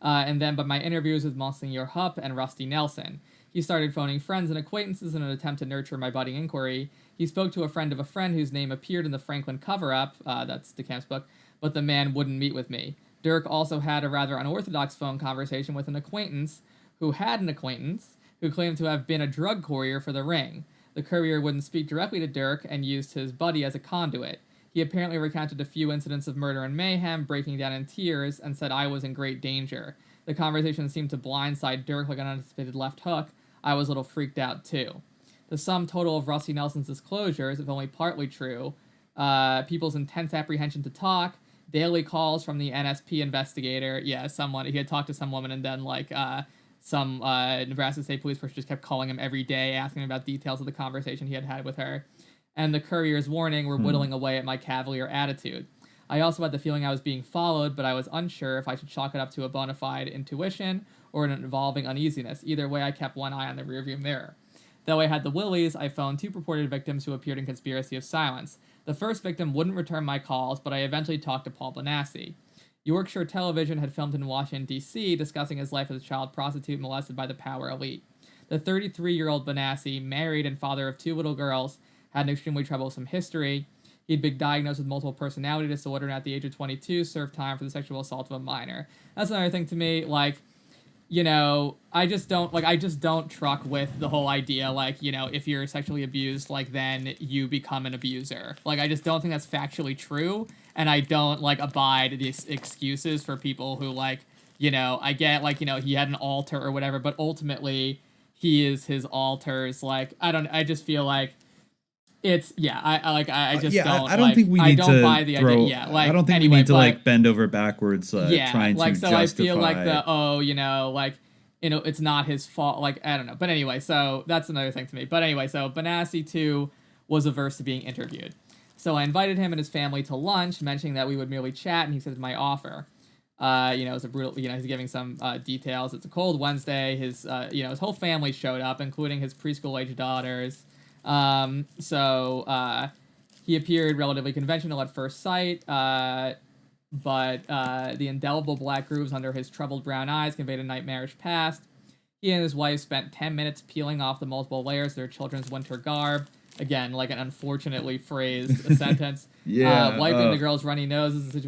And then by my interviews with Monsignor Hupp and Rusty Nelson. He started phoning friends and acquaintances in an attempt to nurture my budding inquiry. He spoke to a friend of a friend whose name appeared in the Franklin cover-up, that's DeCamp's book, but the man wouldn't meet with me. Dirk also had a rather unorthodox phone conversation with an acquaintance who claimed to have been a drug courier for the Ring. The courier wouldn't speak directly to Dirk and used his buddy as a conduit. He apparently recounted a few incidents of murder and mayhem, breaking down in tears, and said I was in great danger. The conversation seemed to blindside Dirk like an unanticipated left hook. I was a little freaked out, too. The sum total of Rusty Nelson's disclosures, if only partly true, people's intense apprehension to talk, daily calls from the NSP investigator, he had talked to some woman and then, some Nebraska State Police person just kept calling him every day, asking him about details of the conversation he had had with her. And the courier's warning were whittling away at my cavalier attitude. I also had the feeling I was being followed, but I was unsure if I should chalk it up to a bona fide intuition or an evolving uneasiness. Either way, I kept one eye on the rearview mirror. Though I had the willies, I phoned 2 purported victims who appeared in Conspiracy of Silence. The first victim wouldn't return my calls, but I eventually talked to Paul Bonacci. Yorkshire Television had filmed in Washington, D.C., discussing his life as a child prostitute molested by the power elite. The 33-year-old Bonacci, married and father of 2 little girls, had an extremely troublesome history. He'd been diagnosed with multiple personality disorder and at the age of 22 served time for the sexual assault of a minor. That's another thing to me, I just don't truck with the whole idea, if you're sexually abused, then you become an abuser. I just don't think that's factually true, and I don't, abide these excuses for people who, I get, he had an altar or whatever, but ultimately, he is his altars, I just feel like it's, I don't think we need to buy the idea, I don't think we need to, bend over backwards, trying to so justify. I feel like it's not his fault, I don't know. But anyway, so that's another thing to me. But anyway, so Bonacci, too, was averse to being interviewed. So I invited him and his family to lunch, mentioning that we would merely chat, and he said my offer. It was a brutal, he's giving some details. It's a cold Wednesday. His whole family showed up, including his preschool-age daughters. He appeared relatively conventional at first sight, but the indelible black grooves under his troubled brown eyes conveyed a nightmarish past. He and his wife spent 10 minutes peeling off the multiple layers of their children's winter garb. Again, an unfortunately phrased sentence. Wiping the girls' runny noses.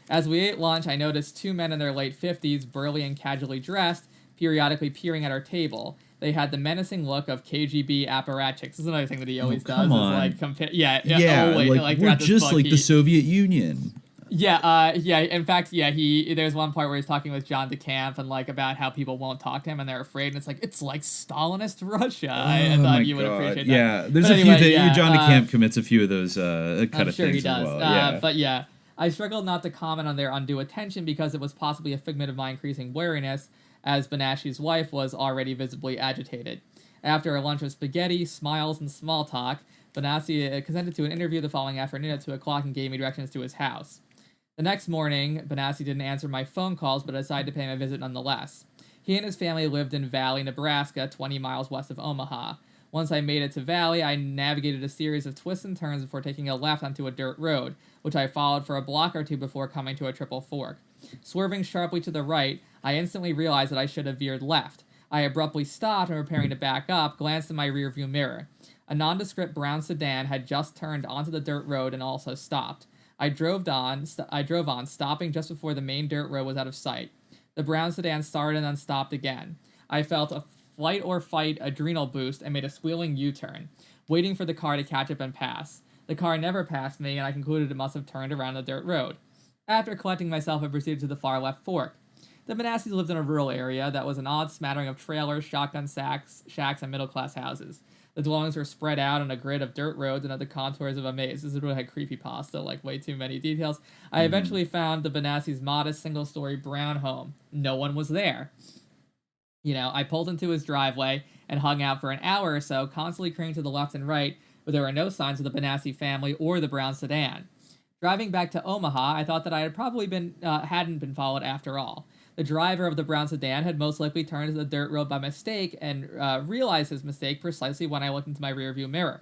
As we ate lunch, I noticed 2 men in their late 50s, burly and casually dressed, periodically peering at our table. They had the menacing look of KGB apparatchiks. This is another thing that he always does. On. Is always, we're just like the Soviet Union. In fact, there's one part where he's talking with John DeCamp and about how people won't talk to him and they're afraid, and it's like Stalinist Russia. I thought you would appreciate that. Yeah, there's a few things. John DeCamp commits a few of those kind of things he does. as well. I struggled not to comment on their undue attention because it was possibly a figment of my increasing wariness, as Bonacci's wife was already visibly agitated. After a lunch of spaghetti, smiles, and small talk, Bonacci consented to an interview the following afternoon at 2 o'clock and gave me directions to his house. The next morning, Bonacci didn't answer my phone calls, but decided to pay him a visit nonetheless. He and his family lived in Valley, Nebraska, 20 miles west of Omaha. Once I made it to Valley, I navigated a series of twists and turns before taking a left onto a dirt road, which I followed for a block or two before coming to a triple fork. Swerving sharply to the right, I instantly realized that I should have veered left. I abruptly stopped and, preparing to back up, glanced in my rearview mirror. A nondescript brown sedan had just turned onto the dirt road and also stopped. I drove on, stopping just before the main dirt road was out of sight. The brown sedan started and then stopped again. I felt a flight or fight adrenal boost and made a squealing U-turn, waiting for the car to catch up and pass. The car never passed me, and I concluded it must have turned around the dirt road. After collecting myself, I proceeded to the far left fork. The Bonaccis lived in a rural area that was an odd smattering of trailers, shotgun shacks, and middle-class houses. The dwellings were spread out on a grid of dirt roads and had the contours of a maze. This is really like creepypasta, like way too many details. I eventually found the Bonaccis' modest single-story brown home. No one was there. I pulled into his driveway and hung out for an hour or so, constantly craning to the left and right, but there were no signs of the Bonacci family or the brown sedan. Driving back to Omaha, I thought that I had probably hadn't been followed after all. The driver of the brown sedan had most likely turned to the dirt road by mistake and realized his mistake precisely when I looked into my rearview mirror.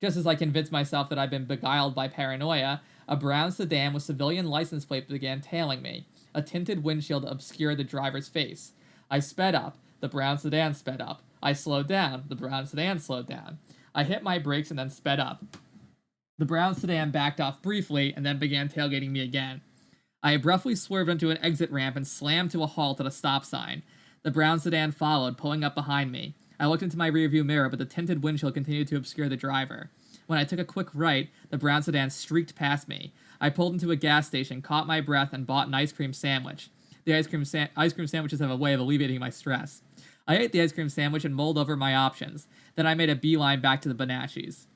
Just as I convinced myself that I'd been beguiled by paranoia, a brown sedan with civilian license plate began tailing me. A tinted windshield obscured the driver's face. I sped up. The brown sedan sped up. I slowed down. The brown sedan slowed down. I hit my brakes and then sped up. The brown sedan backed off briefly and then began tailgating me again. I abruptly swerved onto an exit ramp and slammed to a halt at a stop sign. The brown sedan followed, pulling up behind me. I looked into my rearview mirror, but the tinted windshield continued to obscure the driver. When I took a quick right, the brown sedan streaked past me. I pulled into a gas station, caught my breath, and bought an ice cream sandwich. The ice cream sandwiches have a way of alleviating my stress. I ate the ice cream sandwich and mulled over my options. Then I made a beeline back to the Bonaccis.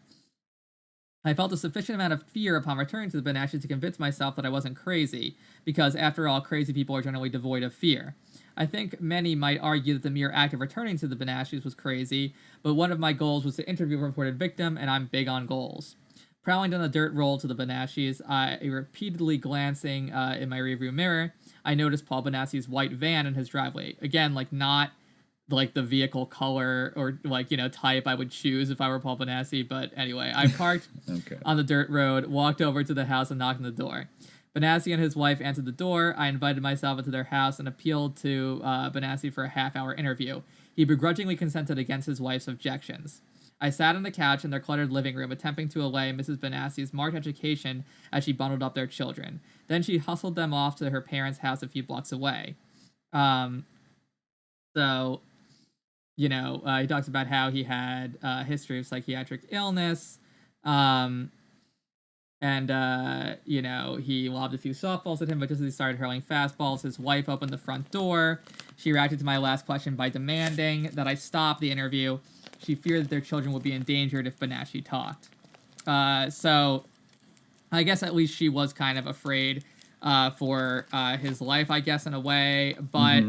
I felt a sufficient amount of fear upon returning to the Bonaccis to convince myself that I wasn't crazy, because, after all, crazy people are generally devoid of fear. I think many might argue that the mere act of returning to the Bonaccis was crazy, but one of my goals was to interview a reported victim, and I'm big on goals. Prowling down the dirt road to the Bonaccis, repeatedly glancing in my rearview mirror, I noticed Paul Bonacci's white van in his driveway. Again, not the vehicle color or type I would choose if I were Paul Bonacci, but anyway, I parked on the dirt road, walked over to the house and knocked on the door. Bonacci and his wife answered the door. I invited myself into their house and appealed to Bonacci for a half-hour interview. He begrudgingly consented against his wife's objections. I sat on the couch in their cluttered living room, attempting to allay Mrs. Bonacci's marked education as she bundled up their children. Then she hustled them off to her parents' house a few blocks away. He talks about how he had a history of psychiatric illness, he lobbed a few softballs at him, but just as he started hurling fastballs, his wife opened the front door. She reacted to my last question by demanding that I stop the interview. She feared that their children would be endangered if Bonacci talked. So I guess at least she was kind of afraid for his life, I guess, in a way, but...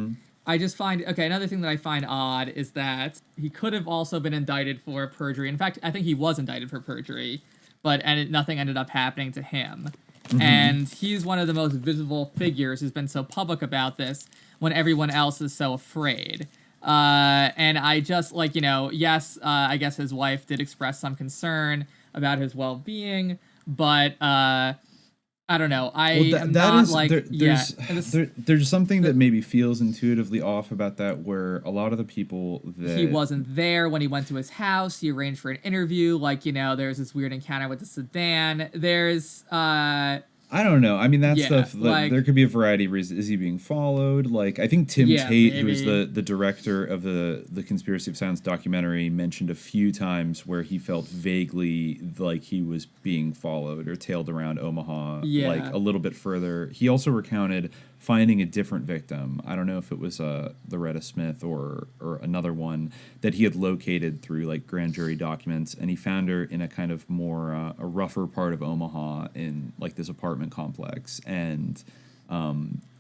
I just find, another thing that I find odd is that he could have also been indicted for perjury. In fact, I think he was indicted for perjury, but nothing ended up happening to him. And he's one of the most visible figures who's been so public about this when everyone else is so afraid. And I just, yes, I guess his wife did express some concern about his well-being, but... I don't know. There's something that maybe feels intuitively off about that, where a lot of the people that... He wasn't there when he went to his house. He arranged for an interview. There's this weird encounter with the sedan. There's... I don't know. I mean, that stuff, there could be a variety of reasons. Is he being followed? I think Tim Tate, who is the director of the Conspiracy of Silence documentary, mentioned a few times where he felt vaguely like he was being followed or tailed around Omaha, a little bit further. He also recounted finding a different victim. I don't know if it was Loretta Smith or another one that he had located through grand jury documents, and he found her in a kind of more a rougher part of Omaha in this apartment complex, and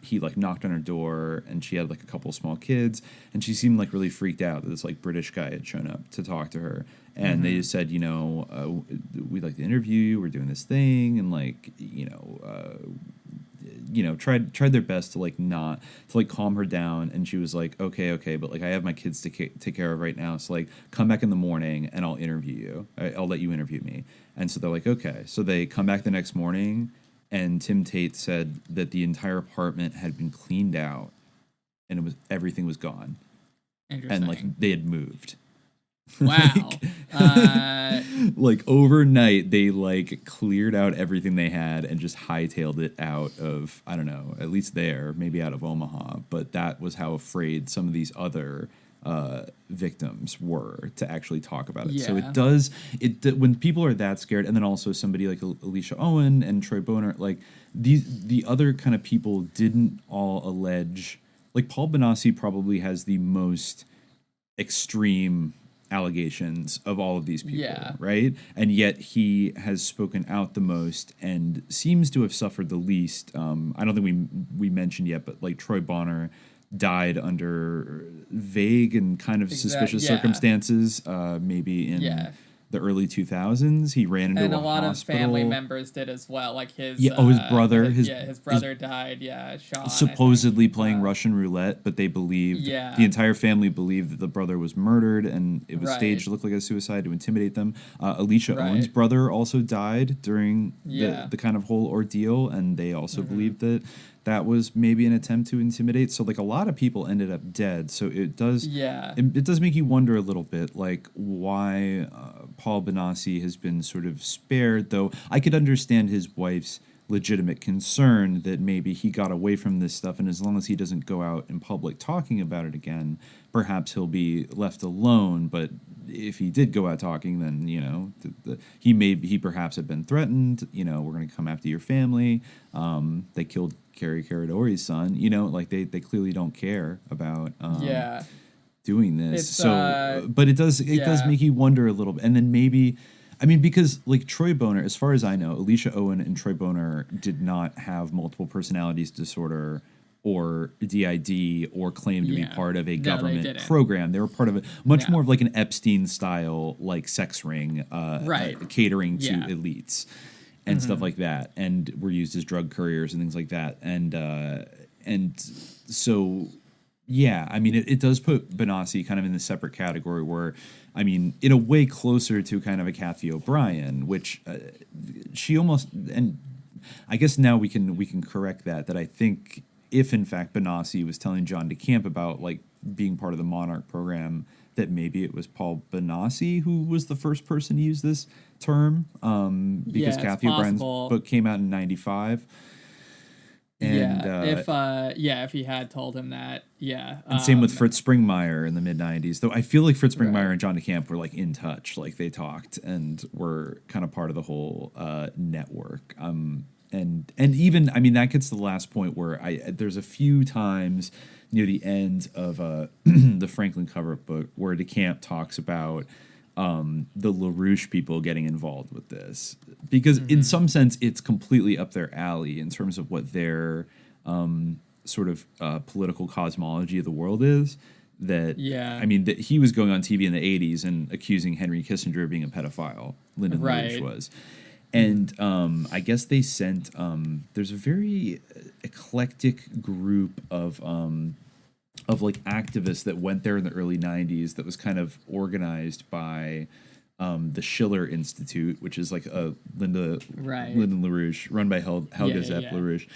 he knocked on her door, and she had a couple of small kids, and she seemed really freaked out that this British guy had shown up to talk to her, and they just said, we'd like to interview you, we're doing this thing, and tried their best to calm her down, and she was like, okay, but like I have my kids to take care of right now, so like come back in the morning and I'll interview you. I'll let you interview me. And so they're like, okay. So they come back the next morning, and Tim Tate said that the entire apartment had been cleaned out, and everything was gone, and like they had moved. Wow. Like overnight, they like cleared out everything they had and just hightailed it out of, I don't know, at least there, maybe out of Omaha. But that was how afraid some of these other victims were to actually talk about it. Yeah. So when people are that scared, and then also somebody like Alicia Owen and Troy Boner, like the other kind of people didn't all allege, like Paul Bonacci probably has the most extreme allegations of all of these people, right? And yet he has spoken out the most and seems to have suffered the least. I don't think we mentioned yet, but like Troy Bonner died under vague and kind of suspicious circumstances, maybe in the early 2000s. He ran into a lot hospital. Of family members did as well, like his his brother his brother died, Sean, supposedly playing Russian roulette, but they believed the entire family believed that the brother was murdered, and it was staged to look like a suicide to intimidate them. Alicia Owen's brother also died during the kind of whole ordeal, and they also believed that was maybe an attempt to intimidate. So like a lot of people ended up dead. So it does it does make you wonder a little bit, like why Paul Bonacci has been sort of spared, though I could understand his wife's legitimate concern that maybe he got away from this stuff, and as long as he doesn't go out in public talking about it again, perhaps he'll be left alone. But if he did go out talking, then he perhaps had been threatened. We're going to come after your family. They killed Carrie Caradori's son. Like they clearly don't care about doing this. But it does make you wonder a little bit. And then maybe, I mean, because like Troy Boner, as far as I know, Alicia Owen and Troy Boner did not have multiple personalities disorder or DID or claim to be part of a government program. They were part of much more of like an Epstein style, like sex ring, catering to elites and stuff like that, and were used as drug couriers and things like that. And so, yeah, I mean, it does put Bonacci kind of in the separate category where, I mean, in a way closer to kind of a Kathy O'Brien, which she almost, and I guess now we can correct that I think if in fact Bonacci was telling John DeCamp about like being part of the Monarch program, that maybe it was Paul Bonacci who was the first person to use this term, because Kathy O'Brien's book came out in 95. And, if he had told him that, and same with Fritz Springmeier in the mid 90s. Though I feel like Fritz Springmeier and John DeCamp were like in touch, like they talked and were kind of part of the whole network. And even, I mean, that gets to the last point where there's a few times near the end of the Franklin cover-up book where DeCamp talks about the LaRouche people getting involved with this, because in some sense it's completely up their alley in terms of what their sort of political cosmology of the world is. I mean, that he was going on TV in the 80s and accusing Henry Kissinger of being a pedophile. Lyndon LaRouche was. And I guess they sent, there's a very eclectic group of like activists that went there in the early 90s that was kind of organized by the Schiller Institute, which is like a Lyndon LaRouche, run by Helga Zepp LaRouche.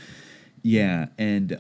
Yeah, and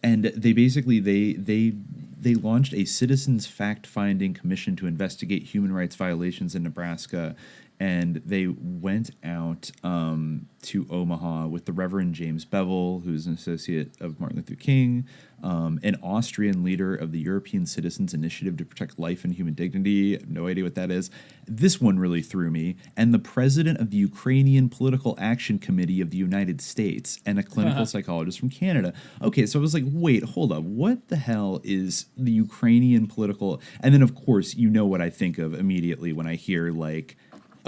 they basically they launched a citizens fact-finding commission to investigate human rights violations in Nebraska, and they went out to Omaha with the Reverend James Bevel, who's an associate of Martin Luther King, an Austrian leader of the European Citizens Initiative to Protect Life and Human Dignity. I have no idea what that is. This one really threw me. And the president of the Ukrainian Political Action Committee of the United States, and a clinical psychologist from Canada. Okay, so I was like, wait, hold up. What the hell is the Ukrainian political... And then, of course, you know what I think of immediately when I hear, like,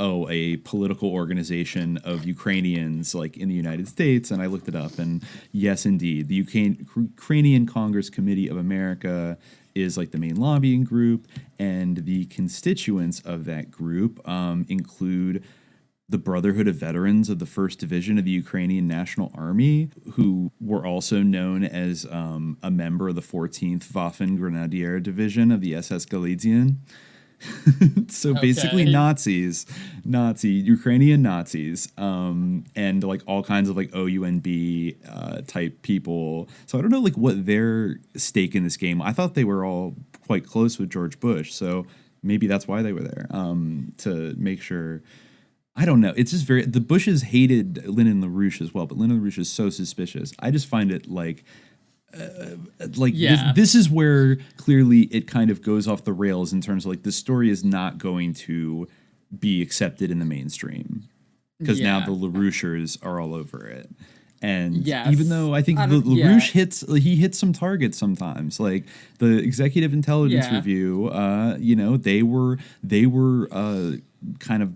a political organization of Ukrainians like in the United States, and I looked it up, and yes, indeed, the Ukrainian Congress Committee of America is like the main lobbying group, and the constituents of that group include the Brotherhood of Veterans of the 1st Division of the Ukrainian National Army, who were also known as a member of the 14th Waffen Grenadier Division of the SS Galician. So basically Ukrainian Nazis, and like all kinds of like OUNB type people. So I don't know like what their stake in this game. I thought they were all quite close with George Bush, so maybe that's why they were there, to make sure. I don't know. It's just the Bushes hated Lyndon LaRouche as well, but Lyndon LaRouche is so suspicious. I just find it like this is where clearly it kind of goes off the rails in terms of like the story is not going to be accepted in the mainstream because now the LaRouchers are all over it. And even though I think LaRouche hits some targets sometimes, like the Executive Intelligence Review, they were kind of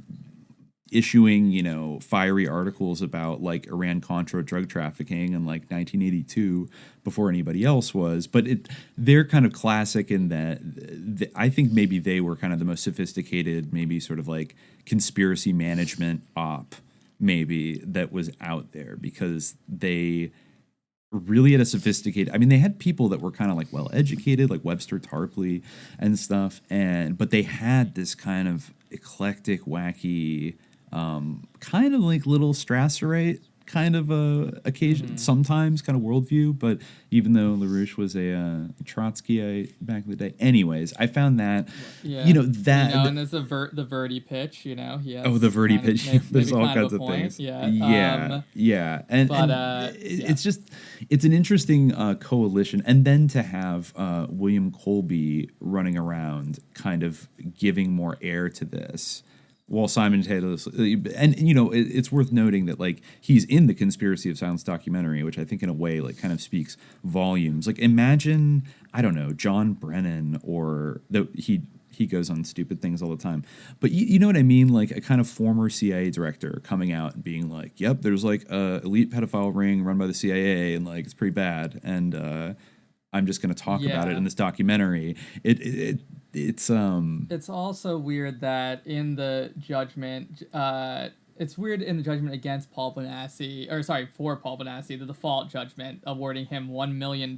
issuing, fiery articles about like Iran-Contra drug trafficking in like 1982 before anybody else was. But they're kind of classic in that I think maybe they were kind of the most sophisticated, maybe sort of like conspiracy management op maybe that was out there, because they really had a sophisticated, they had people that were kind of like well educated, like Webster Tarpley and stuff, but they had this kind of eclectic, wacky, kind of like little Strasserite kind of occasion, sometimes kind of worldview. But even though LaRouche was a Trotskyite back in the day, anyways, I found that and there's the Verdi pitch, he has the Verdi pitch. There's all kinds of things. And it's just it's an interesting coalition, and then to have William Colby running around, kind of giving more air to this. While simultaneously, and it's worth noting that like he's in the Conspiracy of Silence documentary, which I think in a way like kind of speaks volumes. Like imagine, I don't know, John Brennan, or he goes on stupid things all the time, but you know what I mean, like a kind of former CIA director coming out and being like, "Yep, there's like a elite pedophile ring run by the CIA, and like it's pretty bad, and I'm just going to talk about it in this documentary." It's also weird that in the judgment, it's weird in the judgment against Paul Bonacci, for Paul Bonacci, the default judgment awarding him $1 million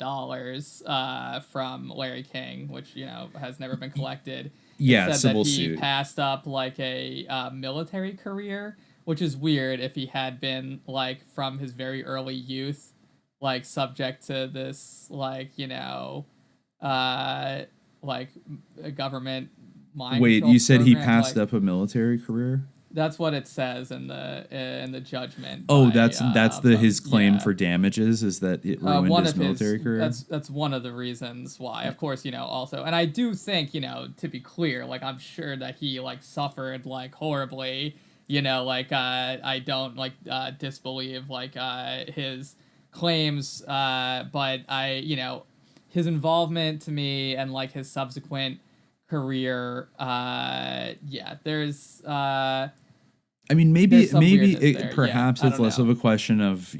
from Larry King, which has never been collected. Yeah, it said civil that he suit. passed up like a military career, which is weird if he had been like from his very early youth, like subject to this like a government mind. Wait, you said he program, passed up a military career? That's what it says in the judgment. Oh, that's his claim for damages, is that it ruined his military career? That's one of the reasons why. Of course, also, and I do think, to be clear, like I'm sure that he like suffered like horribly, I don't like disbelieve like his claims, but his involvement to me and like his subsequent career, there's maybe there. Perhaps it's less of a question of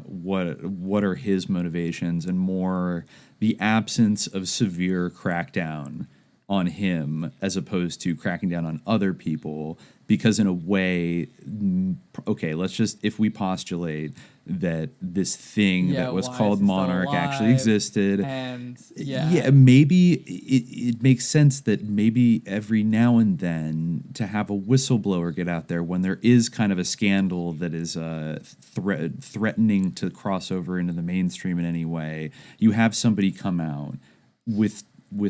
what are his motivations, and more the absence of severe crackdown on him as opposed to cracking down on other people. Because in a way, okay, let's just, if we postulate that this thing that was called Monarch actually existed, and maybe it makes sense that maybe every now and then to have a whistleblower get out there when there is kind of a scandal that is threatening to cross over into the mainstream in any way, you have somebody come out with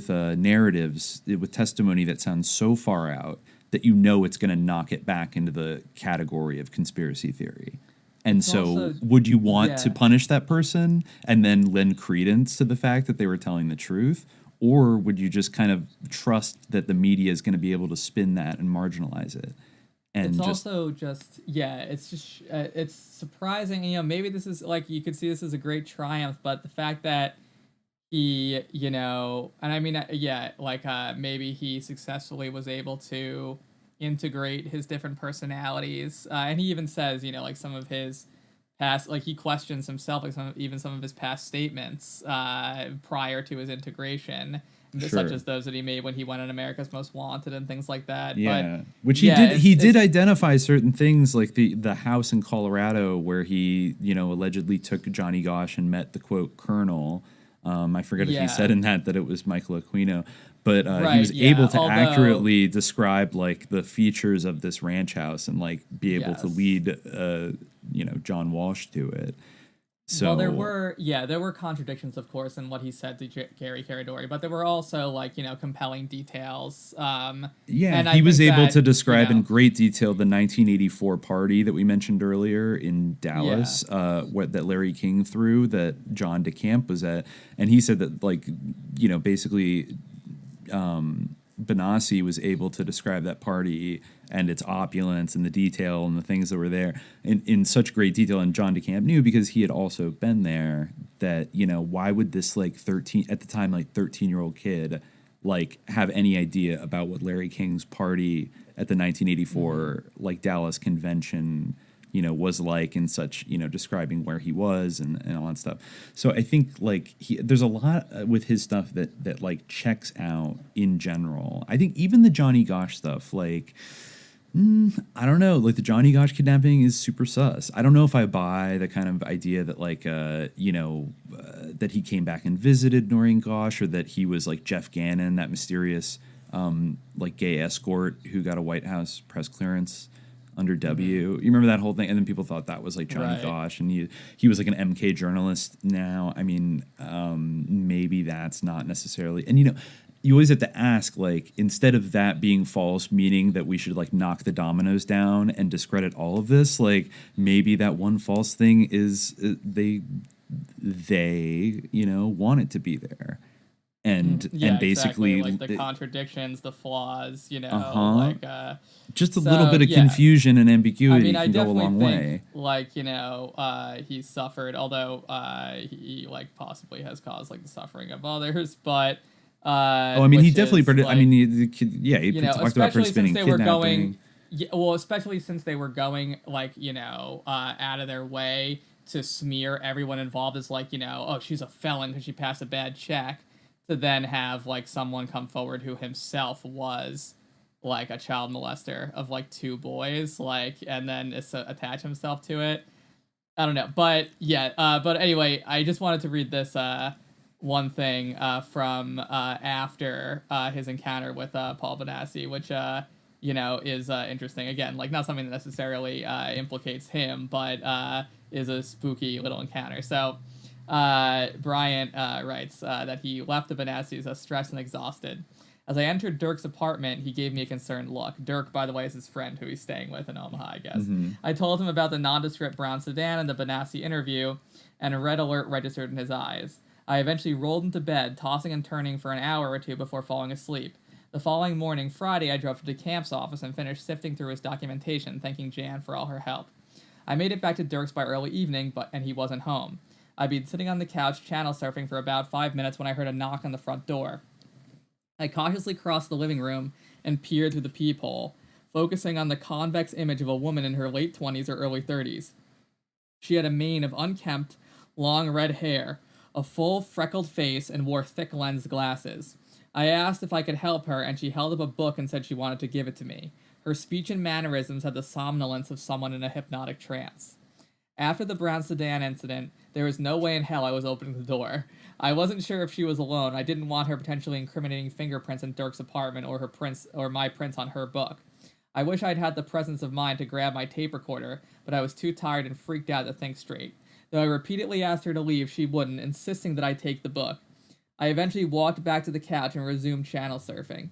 narratives, with testimony that sounds so far out that it's going to knock it back into the category of conspiracy theory. And it's so would you want to punish that person and then lend credence to the fact that they were telling the truth? Or would you just kind of trust that the media is going to be able to spin that and marginalize it? And it's surprising, maybe this is like, you could see this as a great triumph, but the fact that he, maybe he successfully was able to integrate his different personalities. And he even says, like some of his past, like he questions himself, like some of his past statements prior to his integration, such as those that he made when he went on America's Most Wanted and things like that. Yeah, but, which he did identify certain things, like the house in Colorado where he, allegedly took Johnny Gosch and met the quote colonel. I forget if he said in that it was Michael Aquino, but he was able to accurately describe like the features of this ranch house and like be able to lead John Walsh to it. So there were contradictions, of course, in what he said to Gary Caradori, but there were also like compelling details. And he was able to describe in great detail the 1984 party that we mentioned earlier in Dallas, that Larry King threw, that John DeCamp was at, and he said that basically Bonacci was able to describe that party and its opulence and the detail and the things that were there in such great detail. And John DeCamp knew, because he had also been there, that, why would this 13-year-old kid have any idea about what Larry King's party at the 1984 Dallas convention was like, and such, describing where he was and all that stuff. So I think there's a lot with his stuff that checks out in general. I think even the Johnny Gosch stuff, I don't know, the Johnny Gosch kidnapping is super sus. I don't know if I buy the kind of idea that that he came back and visited Noreen Gosch, or that he was like Jeff Gannon, that mysterious gay escort who got a White House press clearance under W. You remember that whole thing? And then people thought that was Johnny Gosch, and he was an MK journalist now. I mean, maybe that's not necessarily. And you always have to ask, instead of that being false, meaning that we should knock the dominoes down and discredit all of this, maybe that one false thing is they want it to be there. And basically exactly. The contradictions, the flaws, just a little bit of confusion and ambiguity can go a long way. He suffered, although he possibly has caused the suffering of others, but he definitely he talked about participating in kidnapping. Especially since they were going out of their way to smear everyone involved as she's a felon because she passed a bad check, to then have someone come forward who himself was a child molester of 2 boys, and then attach himself to it. I don't know, but but anyway, I just wanted to read this one thing from after his encounter with Paul Bonacci, which is interesting. Again, not something that necessarily implicates him, but is a spooky little encounter. So Bryant writes that he left the Bonaccis stressed and exhausted. As I entered Dirk's apartment, he gave me a concerned look. Dirk, by the way, is his friend who he's staying with in Omaha, I guess. Mm-hmm. I told him about the nondescript brown sedan and the Bonacci interview, and a red alert registered in his eyes. I eventually rolled into bed, tossing and turning for an hour or two before falling asleep. The following morning, Friday, I drove to DeCamp's office and finished sifting through his documentation, thanking Jan for all her help. I made it back to Dirk's by early evening, and he wasn't home. I'd been sitting on the couch channel surfing for about 5 minutes when I heard a knock on the front door. I cautiously crossed the living room and peered through the peephole, focusing on the convex image of a woman in her late 20s or early 30s. She had a mane of unkempt, long red hair, a full, freckled face, and wore thick lensed glasses. I asked if I could help her, and she held up a book and said she wanted to give it to me. Her speech and mannerisms had the somnolence of someone in a hypnotic trance. After the brown sedan incident, there was no way in hell I was opening the door. I wasn't sure if she was alone. I didn't want her potentially incriminating fingerprints in Dirk's apartment or my prints on her book. I wish I'd had the presence of mind to grab my tape recorder, but I was too tired and freaked out to think straight. Though I repeatedly asked her to leave, she wouldn't, insisting that I take the book. I eventually walked back to the couch and resumed channel surfing,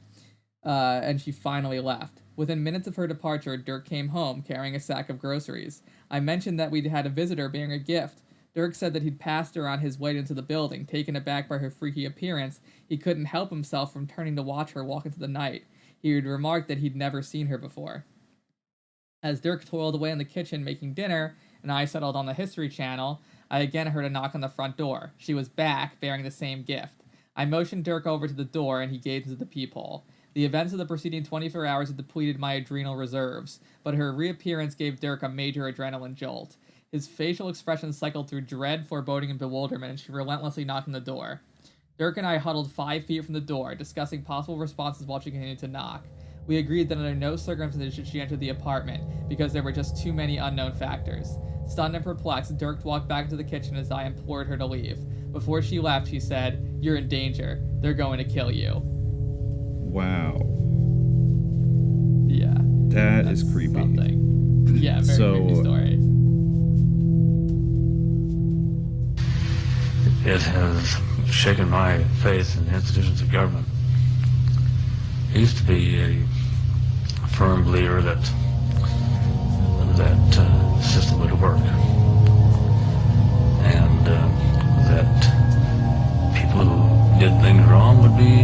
and she finally left. Within minutes of her departure, Dirk came home, carrying a sack of groceries. I mentioned that we'd had a visitor bearing a gift. Dirk said that he'd passed her on his way into the building. Taken aback by her freaky appearance, he couldn't help himself from turning to watch her walk into the night. He had remarked that he'd never seen her before. As Dirk toiled away in the kitchen making dinner, and I settled on the History Channel, I again heard a knock on the front door. She was back, bearing the same gift. I motioned Dirk over to the door, and he gazed into the peephole. The events of the preceding 24 hours had depleted my adrenal reserves, but her reappearance gave Dirk a major adrenaline jolt. His facial expression cycled through dread, foreboding, and bewilderment, and she relentlessly knocked on the door. Dirk and I huddled 5 feet from the door, discussing possible responses while she continued to knock. We agreed that under no circumstances should she enter the apartment, because there were just too many unknown factors. Stunned and perplexed, Dirk walked back into the kitchen as I implored her to leave. Before she left, she said, "You're in danger. They're going to kill you." Wow. Yeah. That is creepy. Something. Yeah, very creepy story. It has shaken my faith in the institutions of government. I used to be a firm believer that system would work, and that people who did things wrong would be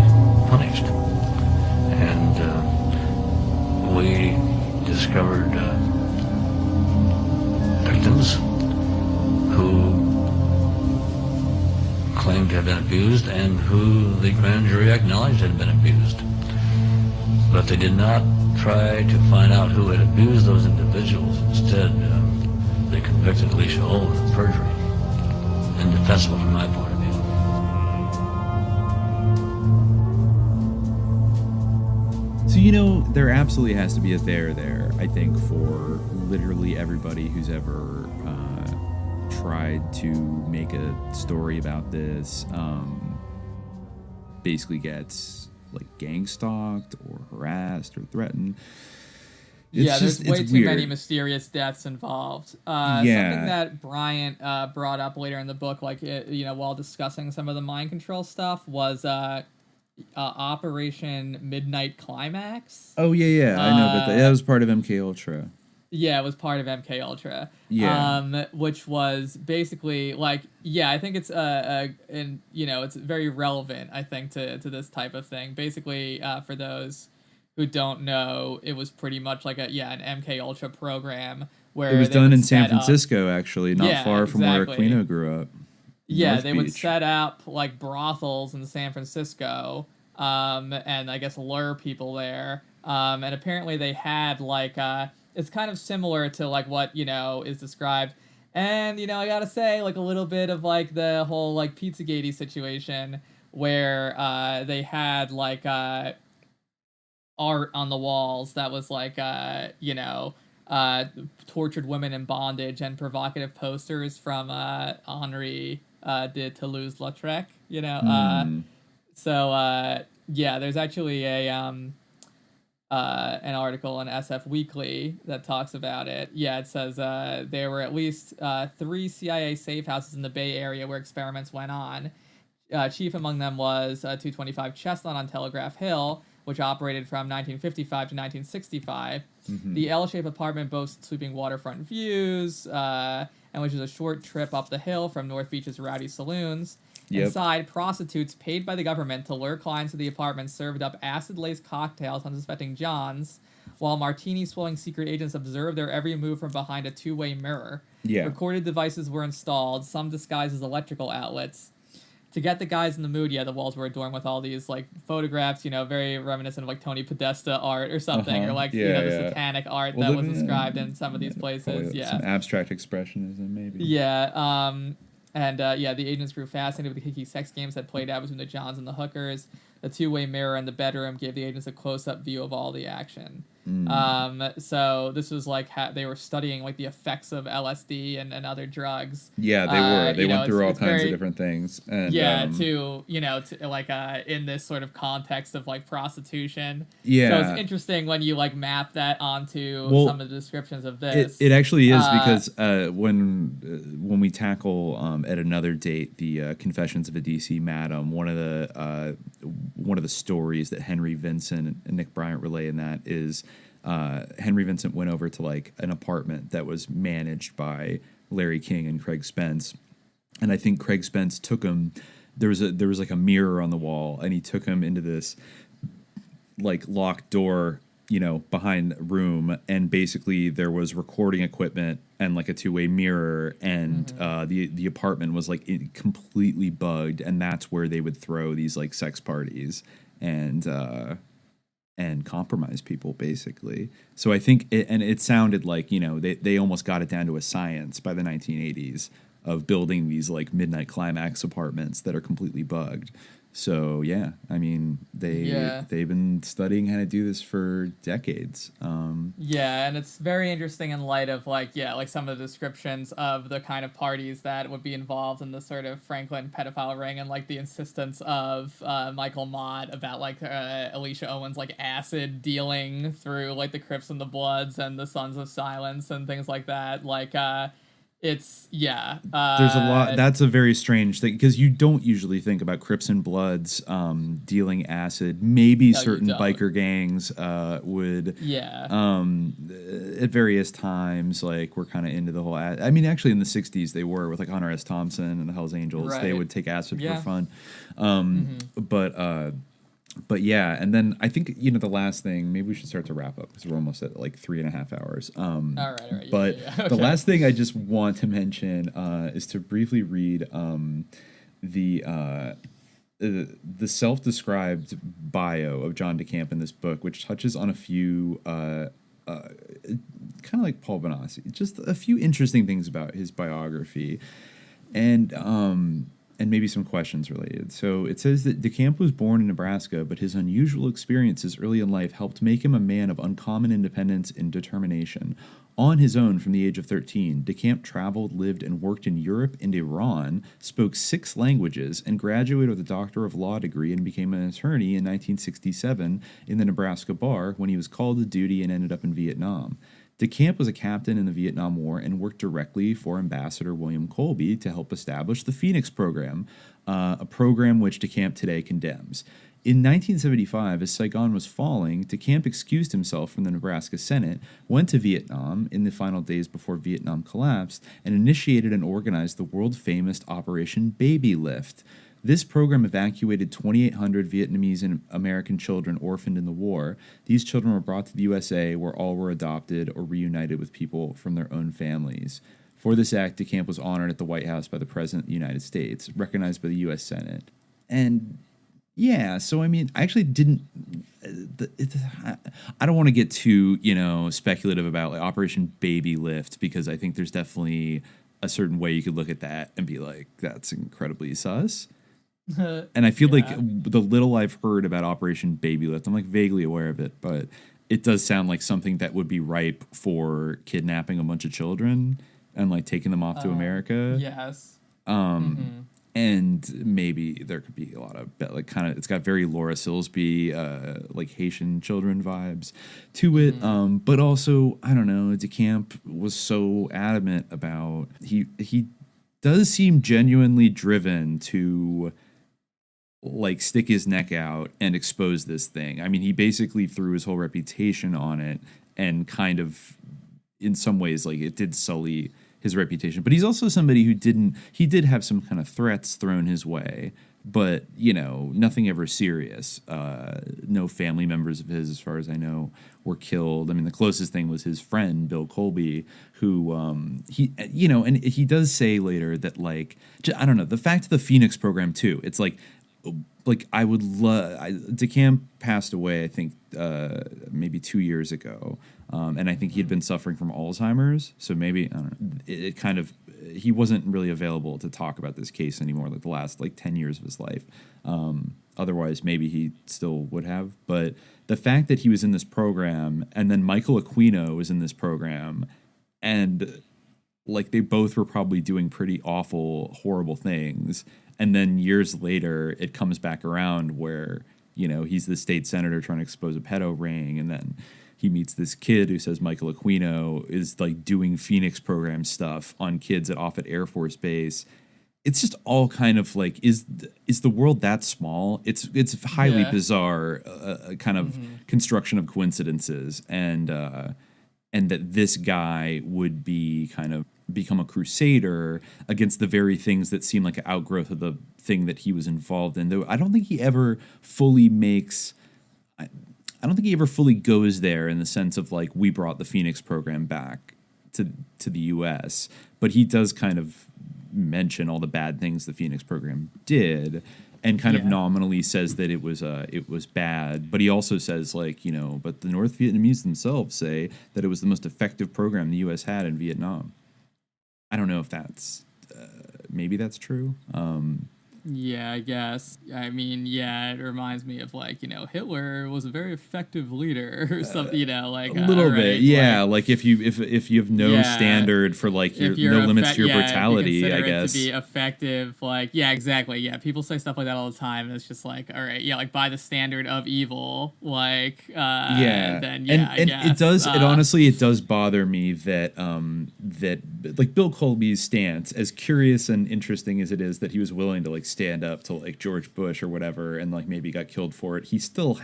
punished. And we discovered victims who claimed to have been abused and who the grand jury acknowledged had been abused. But they did not try to find out who had abused those individuals. Instead, they convicted Alicia Holden of perjury. Indefensible from my point of view. So, there absolutely has to be a there, I think, for literally everybody who's ever tried to make a story about this, basically gets gang stalked or harassed or threatened. There's way too many mysterious deaths involved. Something that Bryant brought up later in the book, while discussing some of the mind control stuff, was Operation Midnight Climax. Oh yeah, I know, but that was part of MK Ultra. Yeah, it was part of MK Ultra. Yeah. Which was basically I think it's it's very relevant, I think, to this type of thing. Basically, for those who don't know, it was pretty much like an MK Ultra program where it was done in San Francisco, actually, not far from where Aquino grew up. Yeah, North they Beach. would set up brothels in San Francisco, and I guess lure people there. And apparently they had it's kind of similar to what is described, and I gotta say a little bit of the whole Pizzagate situation where they had art on the walls that was tortured women in bondage, and provocative posters from Henri de Toulouse-Lautrec. There's actually an article in SF Weekly that talks about it. It says there were at least 3 CIA safe houses in the Bay Area where experiments went on. Chief among them was 225 Chestnut on Telegraph Hill, which operated from 1955 to 1965. Mm-hmm. The L-shaped apartment boasts sweeping waterfront views, and which is a short trip up the hill from North Beach's rowdy saloons. Yep. Inside, prostitutes paid by the government to lure clients to the apartment served up acid-laced cocktails on suspecting Johns, while martini-swilling secret agents observed their every move from behind a two-way mirror. Yeah. Recorded devices were installed, some disguised as electrical outlets. To get the guys in the mood, the walls were adorned with all these photographs, very reminiscent of Tony Podesta art or something, or the satanic art that was described in some of these places. Some abstract expressionism, maybe. Yeah. The agents grew fascinated with the hickey sex games that played out between the Johns and the hookers. The two-way mirror in the bedroom gave the agents a close-up view of all the action. So this was how they were studying the effects of LSD and other drugs. Yeah, they were. They went through all kinds of different things. And, in this sort of context of prostitution. Yeah. So it's interesting when you map that onto some of the descriptions of this. It actually is because when we tackle at another date the Confessions of a DC Madam, one of the stories that Henry Vincent and Nick Bryant relay in that is Henry Vincent went over to an apartment that was managed by Larry King and Craig Spence, and I think Craig Spence took him. There was a mirror on the wall, and he took him into this locked door, behind the room, and basically there was recording equipment and a two-way mirror, and the apartment was completely bugged, and that's where they would throw these sex parties, and and compromise people, basically. So I think, it sounded like, they almost got it down to a science by the 1980s of building these like midnight climax apartments that are completely bugged. So yeah, I mean, they've been studying how to do this for decades. Yeah, and it's very interesting in light of like some of the descriptions of the kind of parties that would be involved in the sort of Franklin pedophile ring, and like the insistence of Michael Mott about like Alicia Owens like acid dealing through like the Crips and the Bloods and the Sons of Silence and things like that. Like it's there's a lot. That's a very strange thing, because you don't usually think about Crips and Bloods dealing acid. Maybe certain biker gangs would at various times, like, we're kind of into the whole I mean, actually in the 60s they were, with like Hunter S. Thompson and the Hells Angels. Right. They would take acid for fun. But yeah, and then I think, the last thing, maybe we should start to wrap up because we're almost at like 3.5 hours. All right. But Okay. The last thing I just want to mention is to briefly read the self-described bio of John DeCamp in this book, which touches on a few, kind of like Paul Bonacci, just a few interesting things about his biography. And maybe some questions related. So it says that DeCamp was born in Nebraska, but his unusual experiences early in life helped make him a man of uncommon independence and determination. On his own from the age of 13, DeCamp traveled, lived, and worked in Europe and Iran, spoke 6 languages, and graduated with a Doctor of Law degree and became an attorney in 1967 in the Nebraska bar when he was called to duty and ended up in Vietnam. DeCamp was a captain in the Vietnam War and worked directly for Ambassador William Colby to help establish the Phoenix Program, a program which DeCamp today condemns. In 1975, as Saigon was falling, DeCamp excused himself from the Nebraska Senate, went to Vietnam in the final days before Vietnam collapsed, and initiated and organized the world-famous Operation Baby Lift. This program evacuated 2,800 Vietnamese and American children orphaned in the war. These children were brought to the USA, where all were adopted or reunited with people from their own families. For this act, DeCamp was honored at the White House by the President of the United States, recognized by the U.S. Senate. And yeah, so I mean, I actually didn't. I don't want to get too, speculative about like Operation Baby Lift, because I think there's definitely a certain way you could look at that and be like, that's incredibly sus. And I feel like the little I've heard about Operation Baby Lift, I'm like vaguely aware of it, but it does sound like something that would be ripe for kidnapping a bunch of children and like taking them off to America. Yes. And maybe there could be a lot of like kind of, it's got very Laura Silsby, like Haitian children vibes to it. But also, I don't know, DeCamp was so adamant about, he does seem genuinely driven to like stick his neck out and expose this thing. I mean, he basically threw his whole reputation on it, and kind of in some ways like it did sully his reputation. But he's also somebody who he did have some kind of threats thrown his way, but nothing ever serious. No family members of his, as far as I know, were killed. I mean, the closest thing was his friend Bill Colby, who and he does say later that like, I don't know, the fact of the Phoenix Program too, it's like I would love. DeCamp passed away, I think, maybe 2 years ago, and I think he had been suffering from Alzheimer's. So maybe, I don't know, it kind of, he wasn't really available to talk about this case anymore, like the last 10 years of his life. Otherwise, maybe he still would have. But the fact that he was in this program, and then Michael Aquino was in this program, and like they both were probably doing pretty awful, horrible things. And then years later, it comes back around where, he's the state senator trying to expose a pedo ring. And then he meets this kid who says Michael Aquino is like doing Phoenix Program stuff on kids at Offutt Air Force Base. It's just all kind of like, is the world that small? It's highly bizarre, kind of construction of coincidences. And that this guy would be kind of become a crusader against the very things that seem like an outgrowth of the thing that he was involved in. Though I don't think he ever fully I don't think he ever fully goes there in the sense of like, we brought the Phoenix Program back to the U.S., but he does kind of mention all the bad things the Phoenix Program did. and kind of nominally says that it was bad, but he also says like, but the North Vietnamese themselves say that it was the most effective program the U.S. had in Vietnam. I don't know if that's maybe that's true. Yeah, I guess. I mean, yeah, it reminds me of like, Hitler was a very effective leader or something, like a little bit. Yeah. Like if you have no Yeah. standard for like no limits to your brutality, I guess. To be effective, like, yeah, exactly. Yeah. People say stuff like that all the time. And it's just like, all right. Yeah. Like by the standard of evil, like, then yeah, and I guess. it does, it honestly, it does bother me that, that like Bill Colby's stance, as curious and interesting as it is that he was willing to like stand up to like George Bush or whatever and like maybe got killed for it, he's still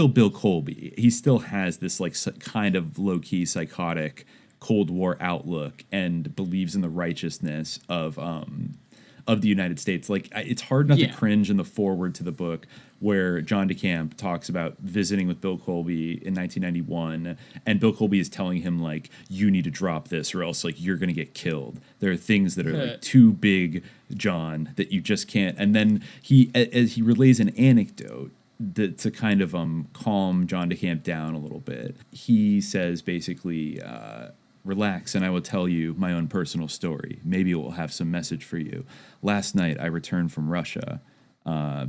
Bill Colby. He still has this like kind of low-key psychotic Cold War outlook and believes in the righteousness of the United States. Like it's hard not to cringe in the foreword to the book where John DeCamp talks about visiting with Bill Colby in 1991, and Bill Colby is telling him like, you need to drop this or else like you're going to get killed. There are things that are like too big, John, that you just can't. And then he relays an anecdote to kind of calm John DeCamp down a little bit. He says basically, relax and I will tell you my own personal story. Maybe it will have some message for you. Last night I returned from Russia.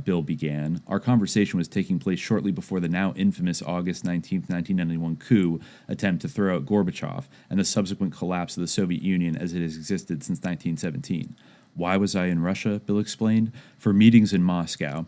Bill began. Our conversation was taking place shortly before the now infamous August 19th, 1991 coup attempt to throw out Gorbachev and the subsequent collapse of the Soviet Union as it has existed since 1917. Why was I in Russia? Bill explained. For meetings in Moscow,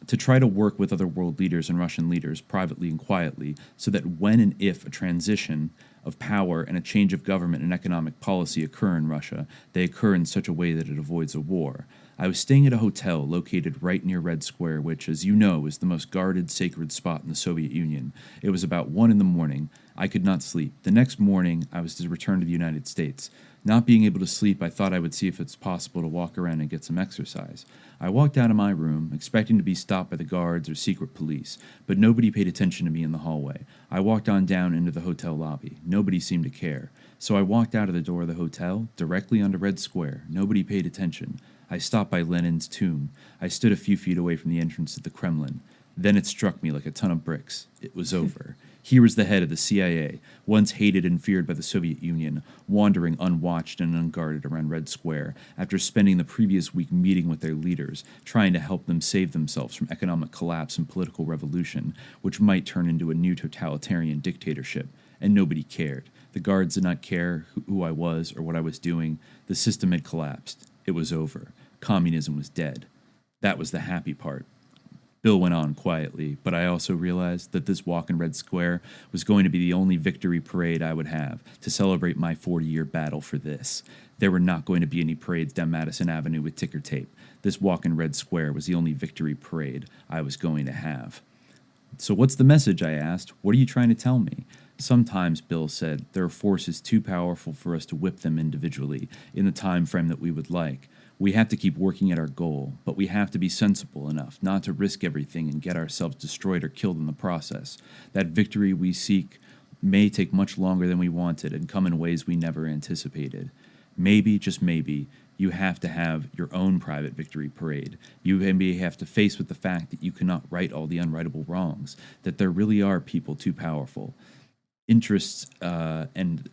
to try to work with other world leaders and Russian leaders privately and quietly so that when and if a transition of power and a change of government and economic policy occur in Russia, they occur in such a way that it avoids a war. I was staying at a hotel located right near Red Square, which, as you know, is the most guarded, sacred spot in the Soviet Union. It was about 1 a.m. I could not sleep. The next morning, I was to return to the United States. Not being able to sleep, I thought I would see if it's possible to walk around and get some exercise. I walked out of my room, expecting to be stopped by the guards or secret police, but nobody paid attention to me in the hallway. I walked on down into the hotel lobby. Nobody seemed to care. So I walked out of the door of the hotel, directly onto Red Square. Nobody paid attention. I stopped by Lenin's tomb. I stood a few feet away from the entrance to the Kremlin. Then it struck me like a ton of bricks. It was over. Here was the head of the CIA, once hated and feared by the Soviet Union, wandering unwatched and unguarded around Red Square after spending the previous week meeting with their leaders, trying to help them save themselves from economic collapse and political revolution, which might turn into a new totalitarian dictatorship. And nobody cared. The guards did not care who I was or what I was doing. The system had collapsed. It was over. Communism was dead. That was the happy part. Bill went on quietly, but I also realized that this walk in Red Square was going to be the only victory parade I would have to celebrate my 40-year battle for this. There were not going to be any parades down Madison Avenue with ticker tape. This walk in Red Square was the only victory parade I was going to have. So what's the message, I asked. What are you trying to tell me? Sometimes, Bill said, there are forces too powerful for us to whip them individually in the time frame that we would like. We have to keep working at our goal, but we have to be sensible enough not to risk everything and get ourselves destroyed or killed in the process. That victory we seek may take much longer than we wanted and come in ways we never anticipated. Maybe, just maybe, you have to have your own private victory parade. You maybe have to face with the fact that you cannot right all the unrightable wrongs, that there really are people too powerful. Interests, and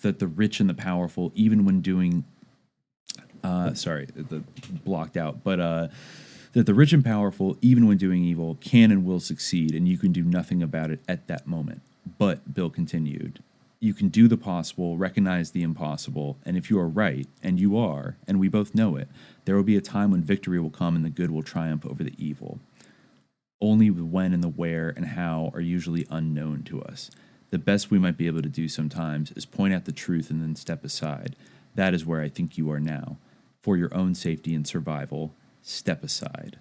that the rich and the powerful, even when doing blocked out, but that the rich and powerful, even when doing evil, can and will succeed, and you can do nothing about it at that moment. But, Bill continued, you can do the possible, recognize the impossible, and if you are right, and you are, and we both know it, there will be a time when victory will come and the good will triumph over the evil. Only the when and the where and how are usually unknown to us. The best we might be able to do sometimes is point out the truth and then step aside. That is where I think you are now. For your own safety and survival, step aside.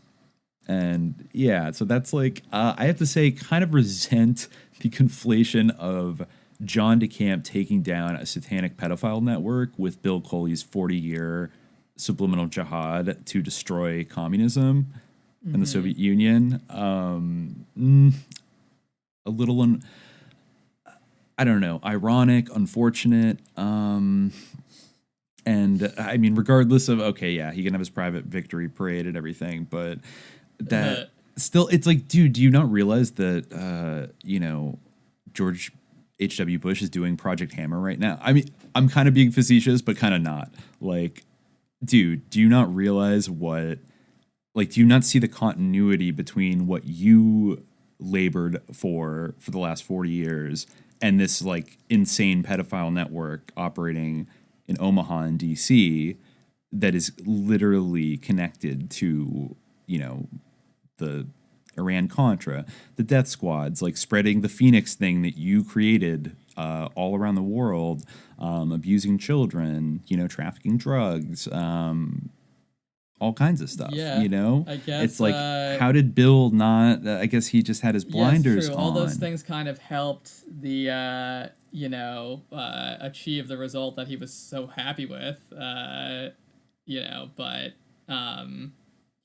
And yeah, so that's like, I have to say, kind of resent the conflation of John DeCamp taking down a satanic pedophile network with Bill Colby's 40-year subliminal jihad to destroy communism and the Soviet Union. A little, I don't know, ironic, unfortunate. And I mean, regardless of, okay, yeah, he can have his private victory parade and everything, but that still, it's like, dude, do you not realize that, George H.W. Bush is doing Project Hammer right now? I mean, I'm kind of being facetious, but kind of not. Like, dude, do you not realize do you not see the continuity between what you labored for the last 40 years and this like insane pedophile network operating in Omaha and DC that is literally connected to, the Iran-Contra, the death squads, like spreading the Phoenix thing that you created all around the world, abusing children, trafficking drugs, all kinds of stuff, I guess it's like, how did Bill not, I guess he just had his blinders true. on. All those things kind of helped the, achieve the result that he was so happy with,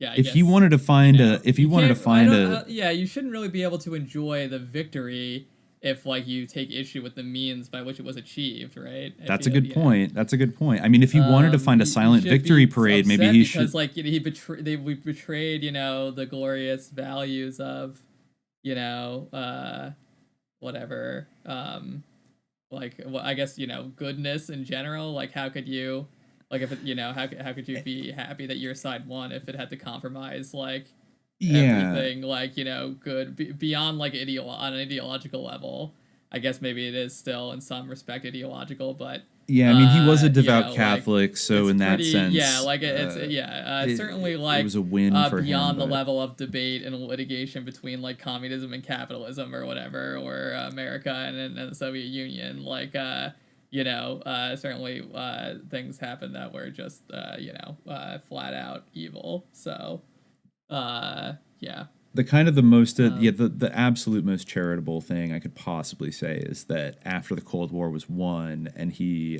If he wanted to find you shouldn't really be able to enjoy the victory if you take issue with the means by which it was achieved, right? That's a good point. That's a good point. I mean, if he wanted to find a silent victory parade, maybe he should. Because we betrayed, the glorious values of, whatever, I guess goodness in general. Like, how could you, if it, how could you be happy that your side won if it had to compromise everything, good beyond on an ideological level? I guess maybe it is still in some respect ideological, but I mean, he was a devout Catholic, so in that sense, it's certainly it was a win for beyond him, the level of debate and litigation between communism and capitalism or whatever, or America and the Soviet Union. Certainly things happened that were just flat out evil. So. The kind of the most, the absolute most charitable thing I could possibly say is that after the Cold War was won, and he,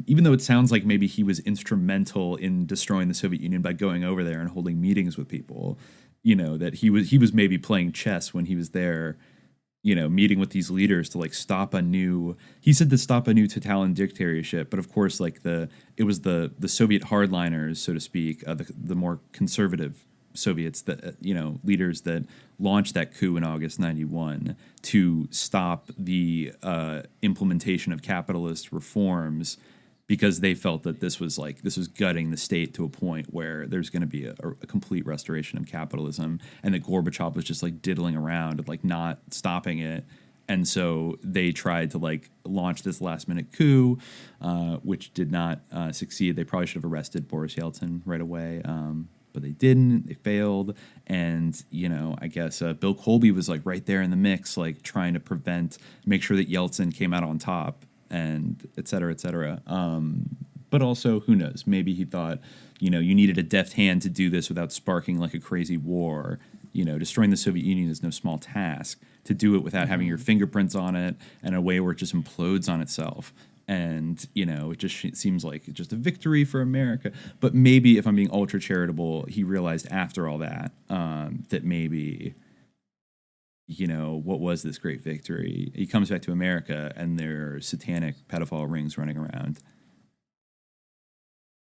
even though it sounds like maybe he was instrumental in destroying the Soviet Union by going over there and holding meetings with people, that he was maybe playing chess when he was there, meeting with these leaders to stop a new totalitarian dictatorship. But of course, it was the Soviet hardliners, so to speak, the more conservative Soviets that leaders that launched that coup in August 91 to stop the implementation of capitalist reforms, because they felt that this was gutting the state to a point where there's going to be a complete restoration of capitalism, and that Gorbachev was just diddling around and not stopping it. And so they tried to launch this last minute coup, which did not succeed. They probably should have arrested Boris Yeltsin right away. But they didn't. They failed. And, I guess Bill Colby was right there in the mix, trying to make sure that Yeltsin came out on top, and et cetera, et cetera. But also, who knows? Maybe he thought, you needed a deft hand to do this without sparking a crazy war. Destroying the Soviet Union is no small task. To do it without having your fingerprints on it, and a way where it just implodes on itself. And, it just seems like just a victory for America. But maybe, if I'm being ultra charitable, he realized after all that, that maybe, what was this great victory? He comes back to America, and there are satanic pedophile rings running around.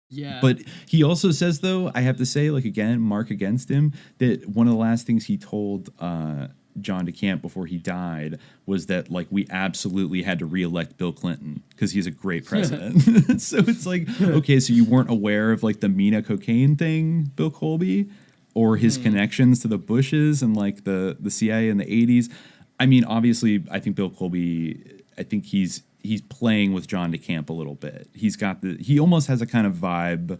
Yeah. But he also says, though, I have to say, again, mark against him, that one of the last things he told John DeCamp before he died was that we absolutely had to reelect Bill Clinton because he's a great president. So it's okay, so you weren't aware of the Mina cocaine thing, Bill Colby, or his connections to the Bushes and the CIA in the 80s. I mean, obviously, I think Bill Colby, I think he's playing with John DeCamp a little bit. He almost has a kind of vibe,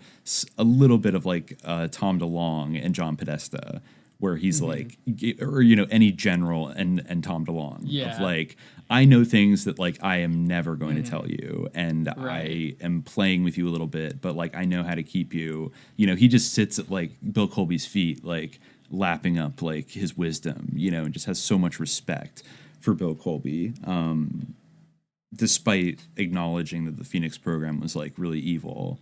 a little bit of Tom DeLonge and John Podesta, where he's any general and Tom DeLonge of I know things that I am never going to tell you, and I am playing with you a little bit, but I know how to keep you. He just sits at Bill Colby's feet, lapping up his wisdom, and just has so much respect for Bill Colby, despite acknowledging that the Phoenix program was really evil.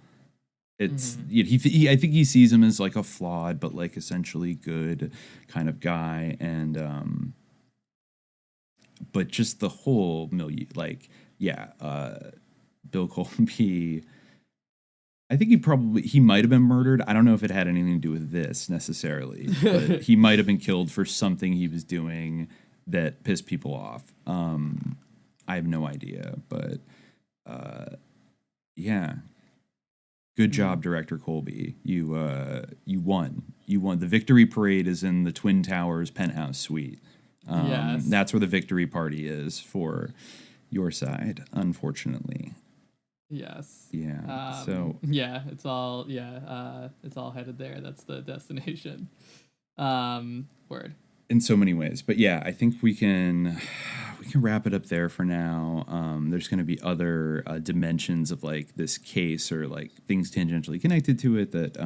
It's I think he sees him as a flawed but essentially good kind of guy, and but just the whole milieu, Bill Colby I think he might have been murdered. I don't know if it had anything to do with this necessarily, but he might have been killed for something he was doing that pissed people off. I have no idea, but yeah. Good job, Director Colby. You won. You won. The victory parade is in the Twin Towers penthouse suite. Yes. That's where the victory party is for your side, unfortunately. Yes. Yeah. it's all headed there. That's the destination. Word. In so many ways, but yeah, I think we can wrap it up there for now. There's going to be other dimensions of like this case or like things tangentially connected to it that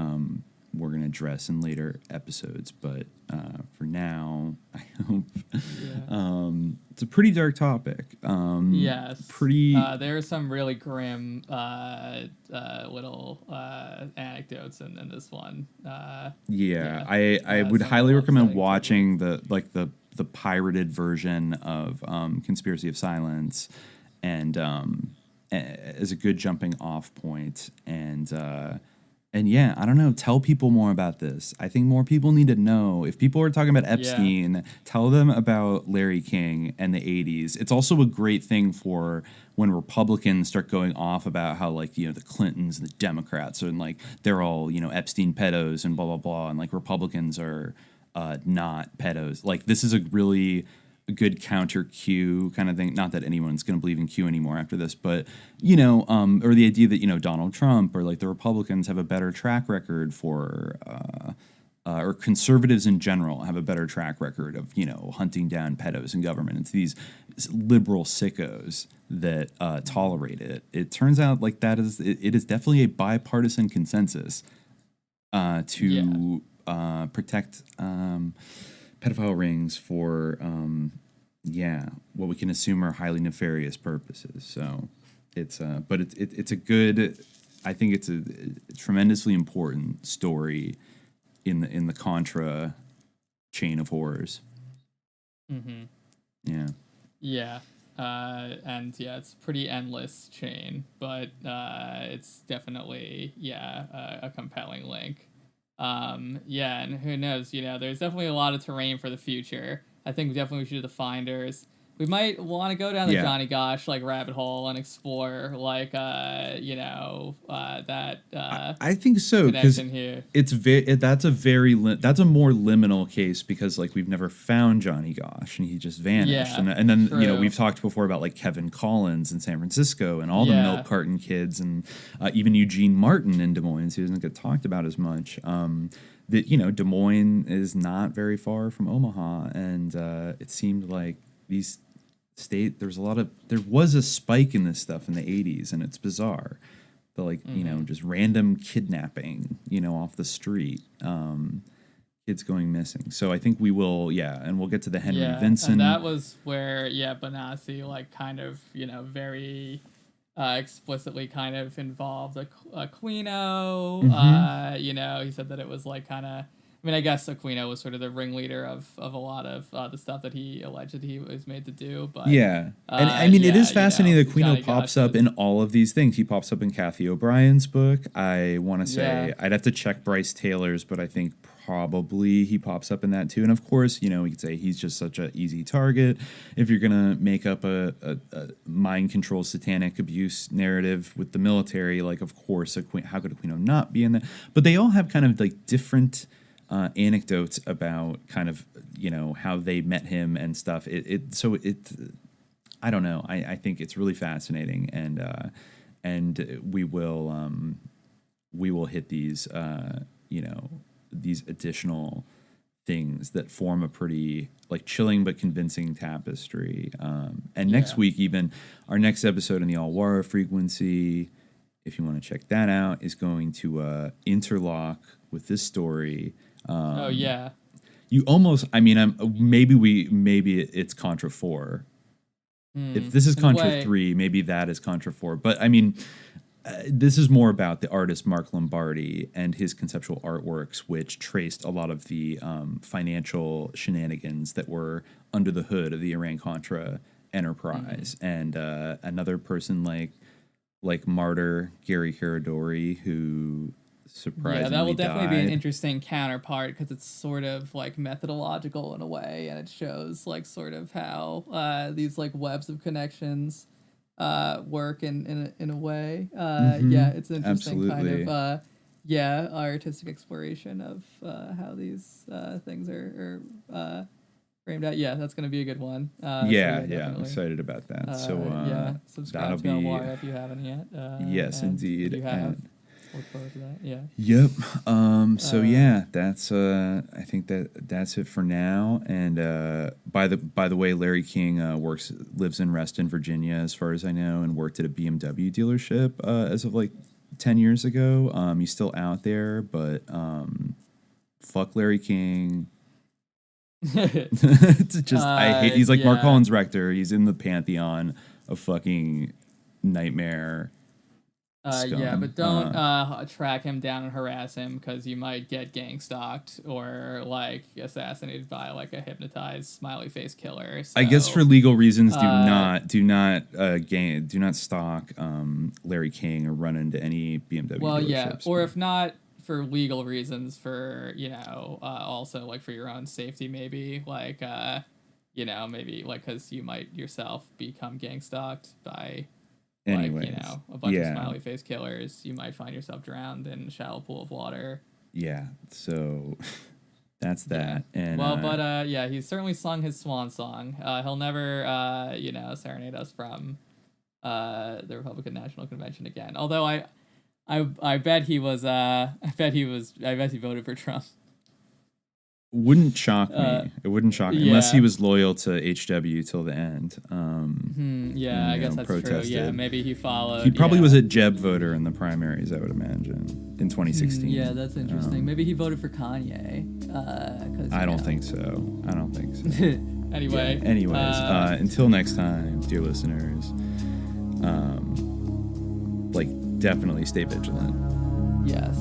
we're going to address in later episodes. But for now, I hope it's a pretty dark topic. Yes. Pretty. There are some really grim little anecdotes in this one. I would highly recommend watching the pirated version of Conspiracy of Silence, and as a good jumping off point. And yeah, I don't know. Tell people more about this. I think more people need to know. If people are talking about Epstein, tell them about Larry King and the 80s. It's also a great thing for when Republicans start going off about how, like, you know, the Clintons and the Democrats and like they're all, you know, Epstein pedos and blah, blah, blah. And like Republicans are not pedos. Like, this is a really good counter Q kind of thing. Not that anyone's going to believe in Q anymore after this, but, you know, or the idea that, you know, Donald Trump or like the Republicans have a better track record for, or conservatives in general have a better track record of, you know, hunting down pedos in government. It's these liberal sickos that tolerate it. It turns out like it is definitely a bipartisan consensus to protect pedophile rings for, what we can assume are highly nefarious purposes. So it's a good, I think it's a tremendously important story in the Contra chain of horrors. Mm-hmm. Yeah. Yeah. It's a pretty endless chain, but it's definitely, a compelling link. And who knows, you know, there's definitely a lot of terrain for the future. I think definitely we should do the Finders. We might want to go down the Johnny Gosh like rabbit hole and explore like I think so, because that's a more liminal case, because like we've never found Johnny Gosh and he just vanished. And then true. You know, we've talked before about like Kevin Collins in San Francisco and all the milk carton kids, and even Eugene Martin in Des Moines, who doesn't get talked about as much. That, you know, Des Moines is not very far from Omaha, and it seemed like there was a spike in this stuff in the 80s, and it's bizarre. The you know, just random kidnapping, you know, off the street, kids going missing. So I think we will, and we'll get to the Henry Vincent. And that was where, Bonacci like kind of, you know, very explicitly kind of involved Aquino. Mm-hmm. You know, he said that it was like kind of, I mean, I guess Aquino was sort of the ringleader of a lot of the stuff that he alleged that he was made to do. But and I mean, it is fascinating that Aquino pops up in all of these things. He pops up in Kathy O'Brien's book. I want to say I'd have to check Bryce Taylor's, but I think probably he pops up in that too. And of course, you know, we could say he's just such an easy target. If you're gonna make up a mind control satanic abuse narrative with the military, like, of course, how could Aquino not be in that? But they all have kind of like different anecdotes about kind of, you know, how they met him and stuff. I don't know. I think it's really fascinating, and we will hit these, you know, these additional things that form a pretty like chilling but convincing tapestry. And next week, even our next episode in the Alwara frequency, if you want to check that out, is going to interlock with this story. You almost, I mean, maybe it's Contra 4. If this is Contra 3, maybe that is Contra 4. But I mean, this is more about the artist Mark Lombardi and his conceptual artworks, which traced a lot of the financial shenanigans that were under the hood of the Iran-Contra enterprise. And another person like like martyr Gary Caradori, who surprisingly that will definitely be an died. interesting counterpart because it's sort of like methodological in a way, and it shows like sort of how these like webs of connections work in a way. Yeah, it's an interesting kind of artistic exploration of how these things are framed out. Yeah, that's going to be a good one. I'm excited about that. Subscribe to Memoir if you haven't yet. Yes, indeed. You have. Look forward to that. Yeah. Yep. That's I think that's it for now. And by the way, Larry King lives in Reston, Virginia, as far as I know, and worked at a BMW dealership as of like 10 years ago. He's still out there, but fuck Larry King. It's just I hate. He's like Mark Holland's Rector. He's in the pantheon of fucking nightmare. But don't track him down and harass him because you might get gang stalked or like assassinated by like a hypnotized smiley face killer. So, I guess for legal reasons, do not stalk Larry King or run into any BMW. Well, dealerships. Or if not for legal reasons, for also like for your own safety, maybe like maybe like because you might yourself become gang stalked by. Anyways, a bunch of smiley face killers, you might find yourself drowned in a shallow pool of water. Yeah, so that's that. And he's certainly sung his swan song. He'll never, serenade us from the Republican National Convention again. Although I bet he was, I bet he voted for Trump. Wouldn't shock me. It wouldn't shock me unless he was loyal to HW till the end. I guess that's protested. true. Yeah, maybe he followed. He probably was a Jeb voter in the primaries, I would imagine, in 2016. Yeah, that's interesting. Maybe he voted for Kanye. I don't think so. Anyway. Anyways, until next time, dear listeners, definitely stay vigilant. Yes.